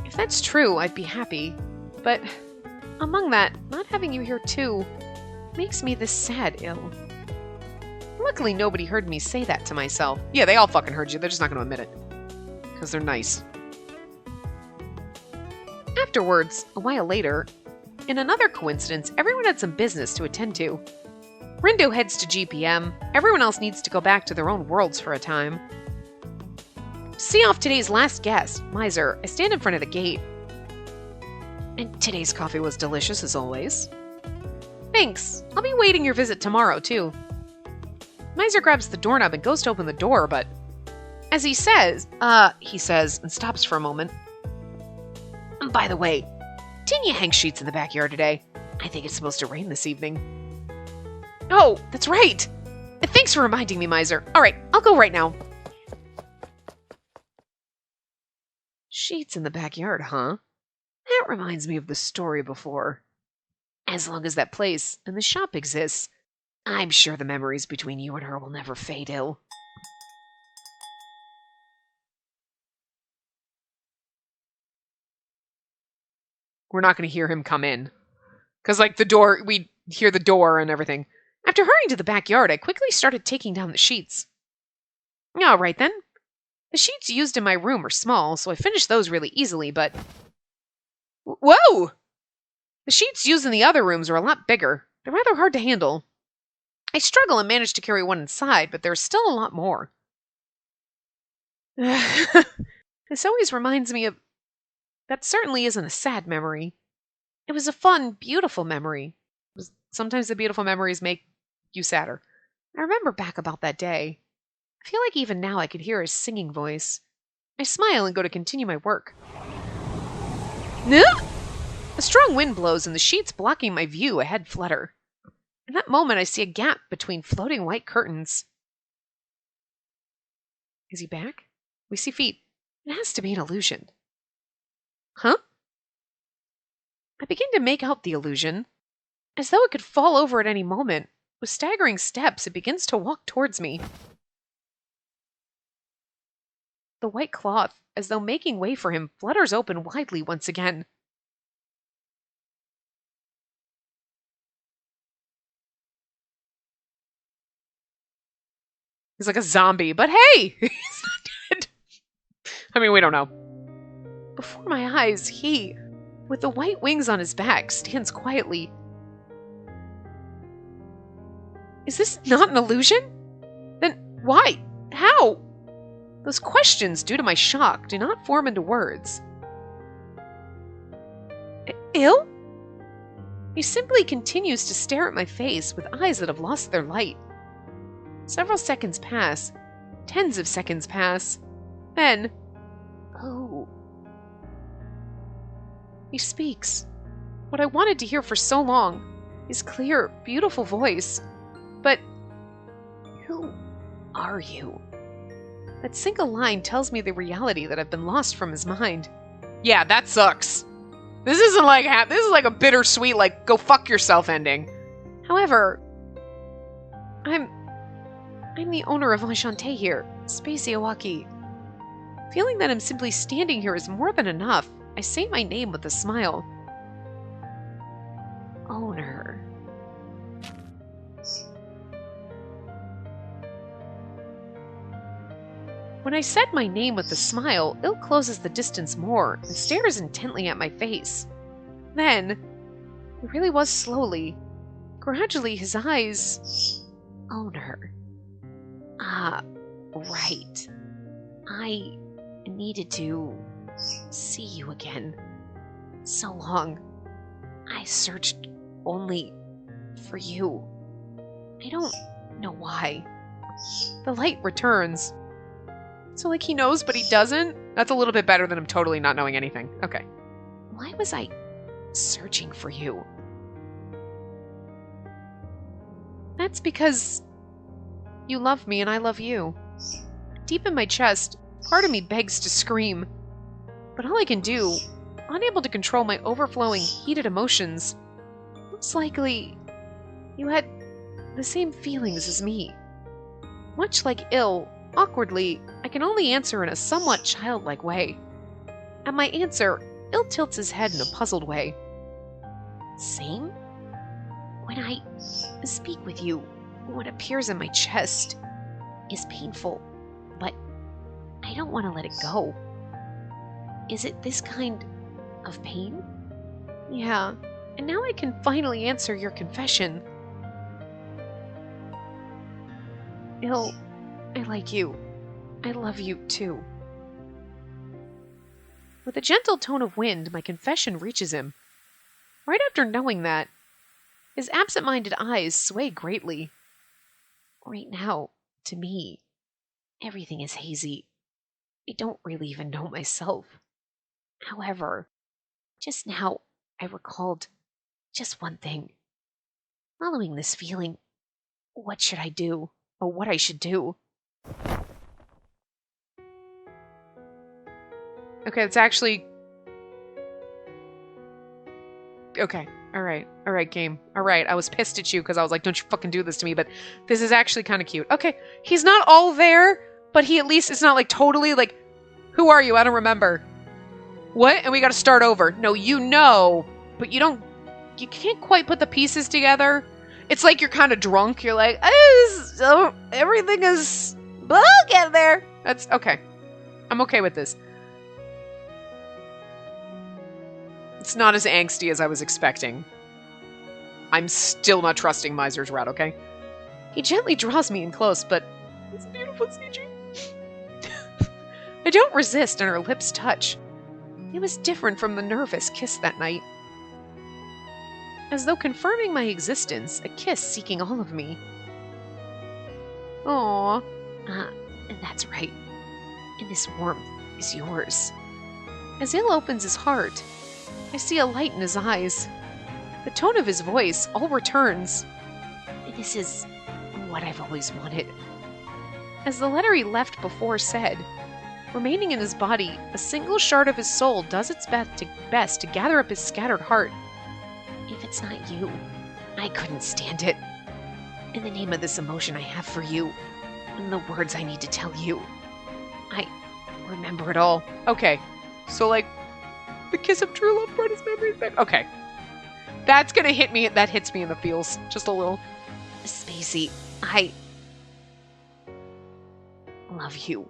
If that's true, I'd be happy. But among that, not having you here too makes me this sad, Il. Luckily, nobody heard me say that to myself. Yeah, they all fucking heard you. They're just not going to admit it. Because they're nice. Afterwards, a while later, in another coincidence, everyone had some business to attend to. Rindo heads to GPM. Everyone else needs to go back to their own worlds for a time. To see off today's last guest, Miser, I stand in front of the gate. And today's coffee was delicious as always. Thanks. I'll be waiting your visit tomorrow, too. Miser grabs the doorknob and goes to open the door, but as he says, and stops for a moment. By the way, didn't you hang sheets in the backyard today? I think it's supposed to rain this evening. Oh, that's right. Thanks for reminding me, Miser. All right, I'll go right now. Sheets in the backyard, huh? That reminds me of the story before. As long as that place and the shop exists, I'm sure the memories between you and her will never fade, Il. We're not going to hear him come in. Because, we hear the door and everything. After hurrying to the backyard, I quickly started taking down the sheets. All right, then. The sheets used in my room are small, so I finished those really easily, but... Whoa! The sheets used in the other rooms are a lot bigger. They're rather hard to handle. I struggle and manage to carry one inside, but there's still a lot more. This always reminds me of... That certainly isn't a sad memory. It was a fun, beautiful memory. Sometimes the beautiful memories make you sadder. I remember back about that day. I feel like even now I could hear his singing voice. I smile and go to continue my work. A strong wind blows and the sheets blocking my view ahead flutter. In that moment I see a gap between floating white curtains. Is he back? We see feet. It has to be an illusion. Huh? I begin to make out the illusion. As though it could fall over at any moment. With staggering steps, it begins to walk towards me. The white cloth, as though making way for him, flutters open widely once again. He's like a zombie, but hey! He's not dead. I mean, we don't know. Before my eyes, he, with the white wings on his back, stands quietly. Is this not an illusion? Then why? How? Those questions, due to my shock, do not form into words. Il? He simply continues to stare at my face with eyes that have lost their light. Several seconds pass. Tens of seconds pass. Then... Oh. He speaks. What I wanted to hear for so long. His clear, beautiful voice. But... who are you? That single line tells me the reality that I've been lost from his mind. Yeah, that sucks. This isn't like this is like a bittersweet, like, go fuck yourself ending. However, I'm the owner of Enchante here, Spacey Awaki. Feeling that I'm simply standing here is more than enough, I say my name with a smile. Owner. When I said my name with a smile, Il closes the distance more and stares intently at my face. Then, it really was slowly, gradually his eyes... Owner. Ah, right. I needed to see you again. So long. I searched only for you. I don't know why. The light returns. So like he knows, but he doesn't? That's a little bit better than him totally not knowing anything. Okay. Why was I searching for you? That's because you love me and I love you. Deep in my chest, part of me begs to scream. But all I can do, unable to control my overflowing, heated emotions, most likely you had the same feelings as me. Much like Il, awkwardly, I can only answer in a somewhat childlike way. At my answer, Il tilts his head in a puzzled way. Same? When I speak with you, what appears in my chest is painful, but I don't want to let it go. Is it this kind of pain? Yeah, and now I can finally answer your confession. Il, I like you. I love you, too. With a gentle tone of wind, my confession reaches him. Right after knowing that, his absent-minded eyes sway greatly. Right now, to me, everything is hazy. I don't really even know myself. However, just now I recalled just one thing. Following this feeling, what should I do? Or what I should do? Okay, it's actually... Okay, alright, game. Alright, I was pissed at you because I was like, don't you fucking do this to me, but this is actually kind of cute. Okay, he's not all there, but he at least, it's not like totally like, who are you? I don't remember. What? And we gotta start over. No, you know, but you can't quite put the pieces together. It's like you're kind of drunk. You're like, everything is get there. That's okay. I'm okay with this. It's not as angsty as I was expecting. I'm still not trusting Miser's route, okay? He gently draws me in close, but it's beautiful, CG. I don't resist, and her lips touch. It was different from the nervous kiss that night. As though confirming my existence, a kiss seeking all of me. Aww. And that's right. And this warmth is yours. As Il opens his heart, I see a light in his eyes. The tone of his voice all returns. This is what I've always wanted. As the letter he left before said, remaining in his body, a single shard of his soul does its best to gather up his scattered heart. If it's not you, I couldn't stand it. In the name of this emotion I have for you, and the words I need to tell you, I remember it all. Okay, so like, the kiss of true love brought his memories back. Okay. That's gonna hit me, that hits me in the feels, just a little. Spacey, I love you.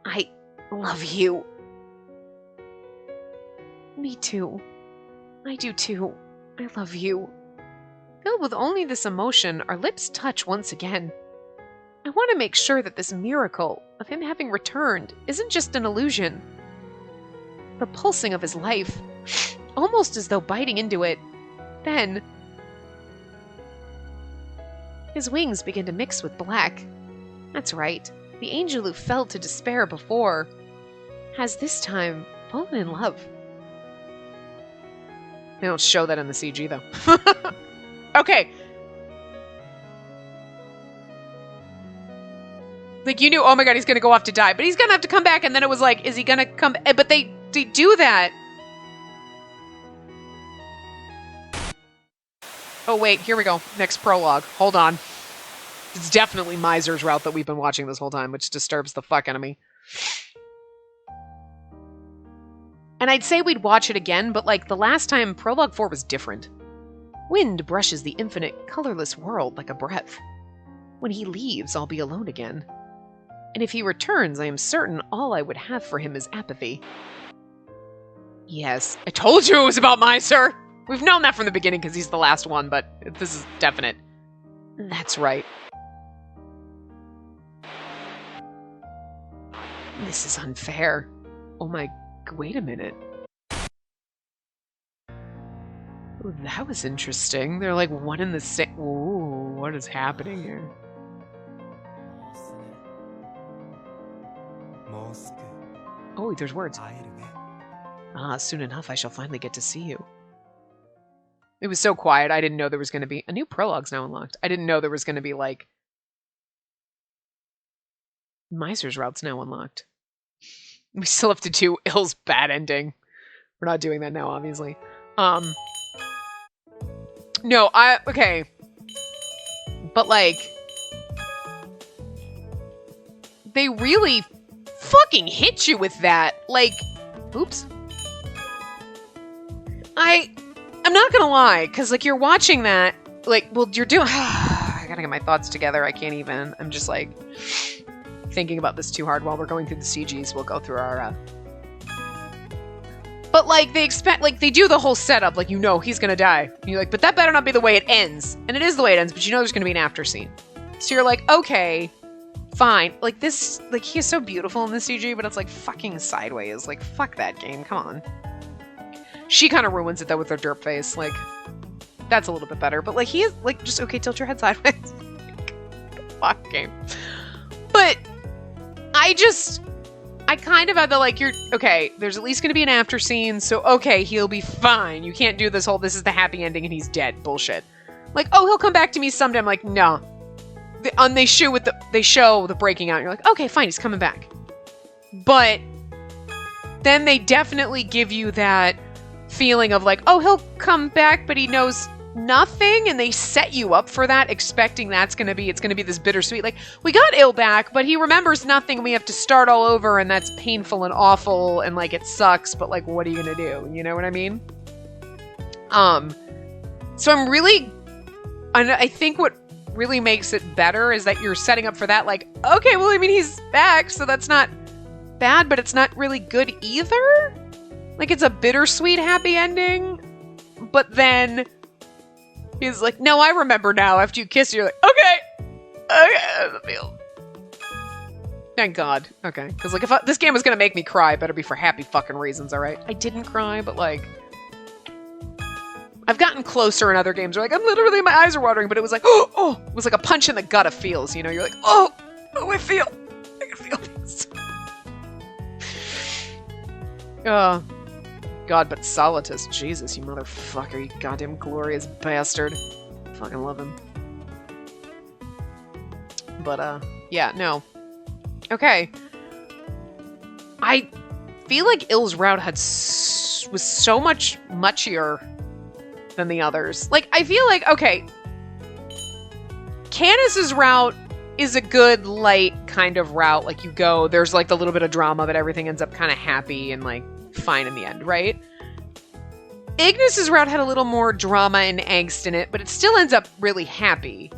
I love you. Me too. I do too. I love you. Filled with only this emotion, our lips touch once again. I want to make sure that this miracle of him having returned isn't just an illusion. The pulsing of his life, almost as though biting into it. Then, his wings begin to mix with black. That's right, the angel who fell to despair before has this time fallen in love. They don't show that in the CG, though. Okay. Like, you knew, oh my god, he's gonna go off to die, but he's gonna have to come back, and then it was like, is he gonna come... But they do that. Oh, wait, here we go. Next prologue. Hold on. It's definitely Miser's route that we've been watching this whole time, which disturbs the fuck out of me. And I'd say we'd watch it again, but like the last time, Prologue 4 was different. Wind brushes the infinite, colorless world like a breath. When he leaves, I'll be alone again. And if he returns, I am certain all I would have for him is apathy. Yes, I told you it was about Miser! We've known that from the beginning because he's the last one, but this is definite. That's right. This is unfair. Oh my... Wait a minute. Ooh, that was interesting. They're like one in the same... Ooh, what is happening here? Oh, there's words. Ah, soon enough I shall finally get to see you. It was so quiet, I didn't know there was going to be... A new prologue's now unlocked. I didn't know there was going to be, like... Miser's route's now unlocked. We still have to do Ill's bad ending. We're not doing that now, obviously. No, okay. But, like... They really fucking hit you with that. Like... Oops. I'm not gonna lie, because, like, you're watching that, like, well, you're doing... I gotta get my thoughts together, I can't even. I'm just, like, thinking about this too hard while we're going through the CGs. We'll go through our, But, like, they expect, like, they do the whole setup, like, you know he's gonna die. And you're like, but that better not be the way it ends. And it is the way it ends, but you know there's gonna be an after scene. So you're like, okay, fine. Like, this, like, he is so beautiful in the CG, but it's, like, fucking sideways. Like, fuck that game, come on. She kind of ruins it though with her derp face. Like, that's a little bit better. But like, he is like, just okay, tilt your head sideways. Fuck game. But I kind of had the like, you're okay, there's at least going to be an after scene, so okay, he'll be fine. You can't do this whole this is the happy ending and he's dead bullshit. Like, oh, he'll come back to me someday. I'm like, no. They show the breaking out. And you're like, okay, fine, he's coming back. But then they definitely give you that feeling of like, oh, he'll come back, but he knows nothing, and they set you up for that, expecting it's gonna be this bittersweet, like, we got Il back, but he remembers nothing, and we have to start all over, and that's painful and awful, and like, it sucks, but like, what are you gonna do? You know what I mean? So I think what really makes it better is that you're setting up for that, like, okay, well, I mean, he's back, so that's not bad, but it's not really good either. Like, it's a bittersweet happy ending, but then he's like, no, I remember now. After you kiss, you're like, okay, that's the feel. Thank God. Okay, because like, if this game was gonna make me cry, it better be for happy fucking reasons. All right, I didn't cry, but like, I've gotten closer in other games where like, I'm literally, my eyes are watering, but it was like, oh, it was like a punch in the gut of feels. You know, you're like, oh, I feel things. God, but Solitus, Jesus, you motherfucker, you goddamn glorious bastard. Fucking love him. But, yeah, no. Okay. I feel like Il's route was so much muchier than the others. Like, I feel like, okay, Canis's route is a good, light kind of route. Like, you go, there's like the little bit of drama, but everything ends up kind of happy and like fine in the end, right? Ignis's route had a little more drama and angst in it, but it still ends up really happy.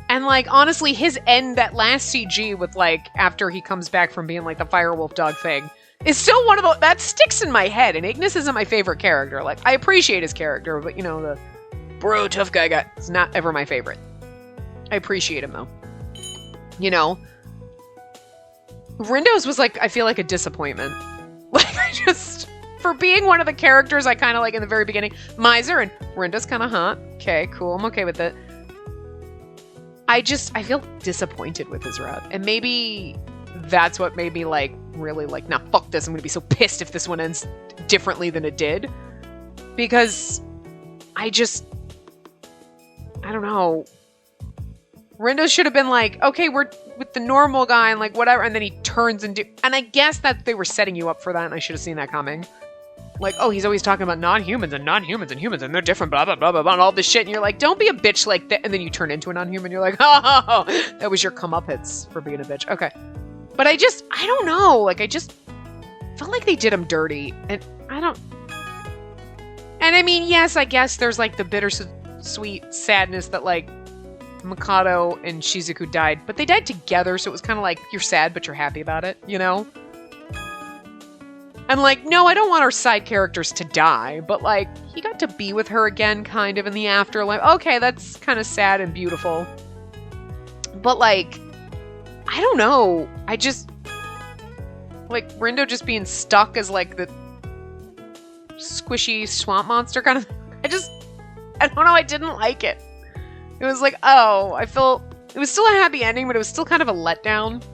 And like, honestly, his end, that last CG with like, after he comes back from being like the firewolf dog thing, is still one of the, that sticks in my head. And Ignis isn't my favorite character. Like, I appreciate his character, but you know, the bro tough guy is not ever my favorite. I appreciate him though. You know? Rindo's was like, I feel like a disappointment. Like, I just, for being one of the characters I kind of like in the very beginning, Miser and Rindo's kind of hot. Okay, cool, I'm okay with it. I feel disappointed with his route. And maybe that's what made me like, really like, nah, fuck this, I'm gonna be so pissed if this one ends differently than it did. Because I don't know. Rindo should have been like, okay, we're with the normal guy and like whatever, and then he turns and and I guess that they were setting you up for that, and I should have seen that coming. Like, oh, he's always talking about non-humans and humans and they're different, blah, blah, blah, blah, blah, and all this shit, and you're like, don't be a bitch like that, and then you turn into a non-human, you're like, oh, that was your comeuppance for being a bitch. Okay. But I don't know, like, I just felt like they did him dirty, and I mean, yes, I guess there's like the bittersweet sadness that like Mikado and Shizuku died, but they died together, so it was kind of like, you're sad, but you're happy about it, you know? And like, no, I don't want our side characters to die, but like, he got to be with her again, kind of, in the afterlife. Okay, that's kind of sad and beautiful. But like, I don't know. I just, like, Rindo just being stuck as like the squishy swamp monster kind of, I don't know, I didn't like it. It was like, oh, I felt, it was still a happy ending, but it was still kind of a letdown.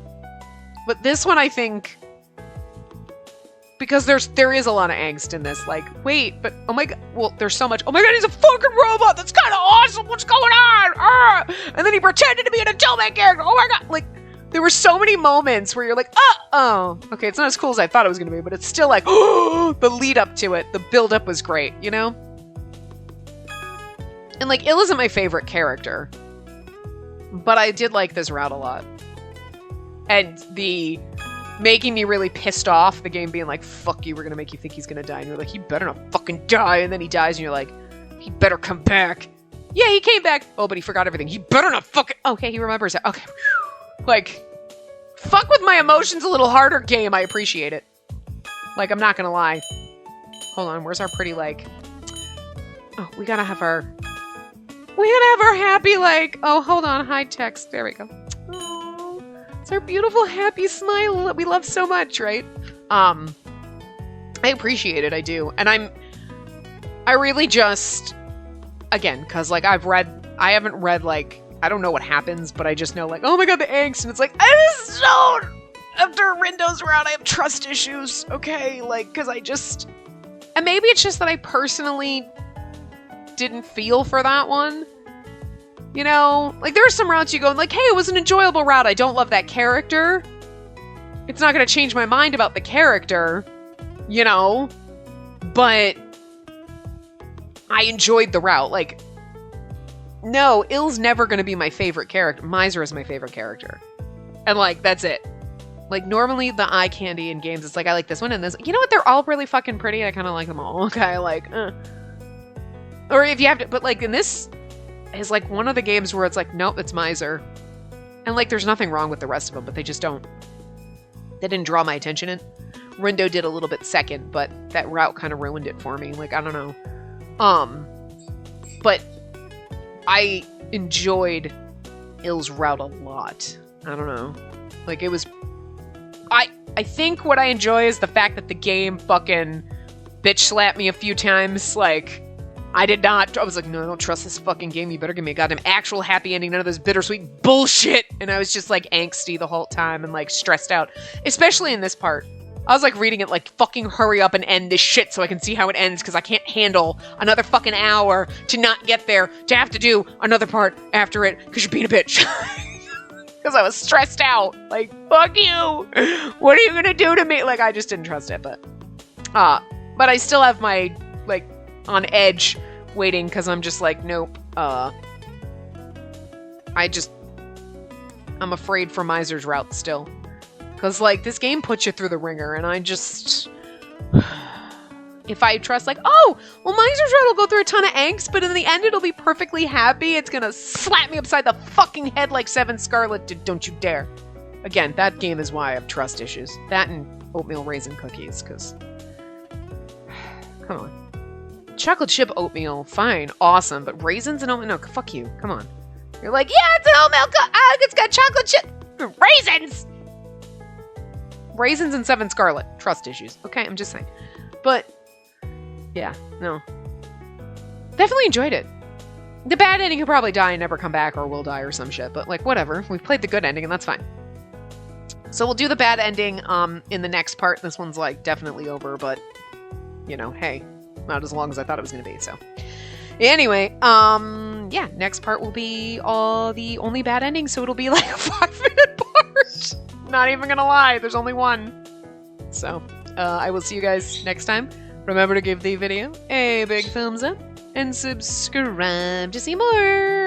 But this one, I think, because there is a lot of angst in this, like, wait, but, oh my god, well, there's so much, oh my god, he's a fucking robot, that's kind of awesome, what's going on? Ah! And then he pretended to be an Enchante character, oh my god, like, there were so many moments where you're like, oh, okay, it's not as cool as I thought it was going to be, but it's still like, oh, the lead up to it, the build up was great, you know? And like, Il isn't my favorite character, but I did like this route a lot. And the making me really pissed off, the game being like, fuck you, we're gonna make you think he's gonna die, and you're like, he better not fucking die, and then he dies, and you're like, he better come back. Yeah, he came back. Oh, but he forgot everything. He better not fucking, okay, he remembers it. Okay. Like, fuck with my emotions a little harder, game. I appreciate it. Like, I'm not gonna lie. Hold on, where's our pretty, like, oh, we gotta have our happy, like, oh, hold on, hide text. There we go. Oh, it's our beautiful, happy smile that we love so much, right? I appreciate it, I do. And I really just, again, because, like, I haven't read, like, I don't know what happens, but I just know, like, oh my god, the angst, and it's like, I just don't, after Rindo's route, I have trust issues, okay, like, because I just, and maybe it's just that I personally didn't feel for that one, you know, like, there are some routes you go, like, hey, it was an enjoyable route, I don't love that character, it's not going to change my mind about the character, you know, but I enjoyed the route. Like, no, Ill's never going to be my favorite character. Miser is my favorite character. And, like, that's it. Like, normally the eye candy in games, it's like, I like this one and this. You know what? They're all really fucking pretty. I kind of like them all. Okay, like, Or if you have to, but, like, in this is, like, one of the games where it's like, nope, it's Miser. And, like, there's nothing wrong with the rest of them, but they just don't. They didn't draw my attention in. Rindo did a little bit second, but that route kind of ruined it for me. Like, I don't know. But I enjoyed Ill's route a lot. I don't know. Like, it was... I think what I enjoy is the fact that the game fucking bitch slapped me a few times. Like, I was like, no, I don't trust this fucking game. You better give me a goddamn actual happy ending. None of this bittersweet bullshit. And I was just, like, angsty the whole time and, like, stressed out. Especially in this part. I was, like, reading it, like, fucking hurry up and end this shit so I can see how it ends, because I can't handle another fucking hour to not get there, to have to do another part after it, because you're being a bitch. Because I was stressed out. Like, fuck you! What are you gonna do to me? Like, I just didn't trust it, but I still have my, like, on edge waiting, because I'm just like, nope, I'm afraid for Miser's route still. Because, like, this game puts you through the ringer, and I just... If I trust, like, oh, well, Miser's route will go through a ton of angst, but in the end it'll be perfectly happy, it's gonna slap me upside the fucking head like Seven Scarlet did, don't you dare. Again, that game is why I have trust issues. That and oatmeal raisin cookies, because... Come on. Chocolate chip oatmeal, fine, awesome, but raisins and oatmeal, no, fuck you, come on. You're like, yeah, it's an oatmeal it's got chocolate chip... Raisins! Raisins and Seven Scarlet. Trust issues. Okay, I'm just saying. But, yeah, no. Definitely enjoyed it. The bad ending, he'll probably die and never come back, or will die or some shit. But, like, whatever. We've played the good ending, and that's fine. So we'll do the bad ending in the next part. This one's, like, definitely over, but, you know, hey. Not as long as I thought it was going to be, so. Anyway, yeah, next part will be the only bad ending, so it'll be, like, a 5-minute part. Not even gonna lie, there's only one. So, I will see you guys next time. Remember to give the video a big thumbs up and subscribe to see more.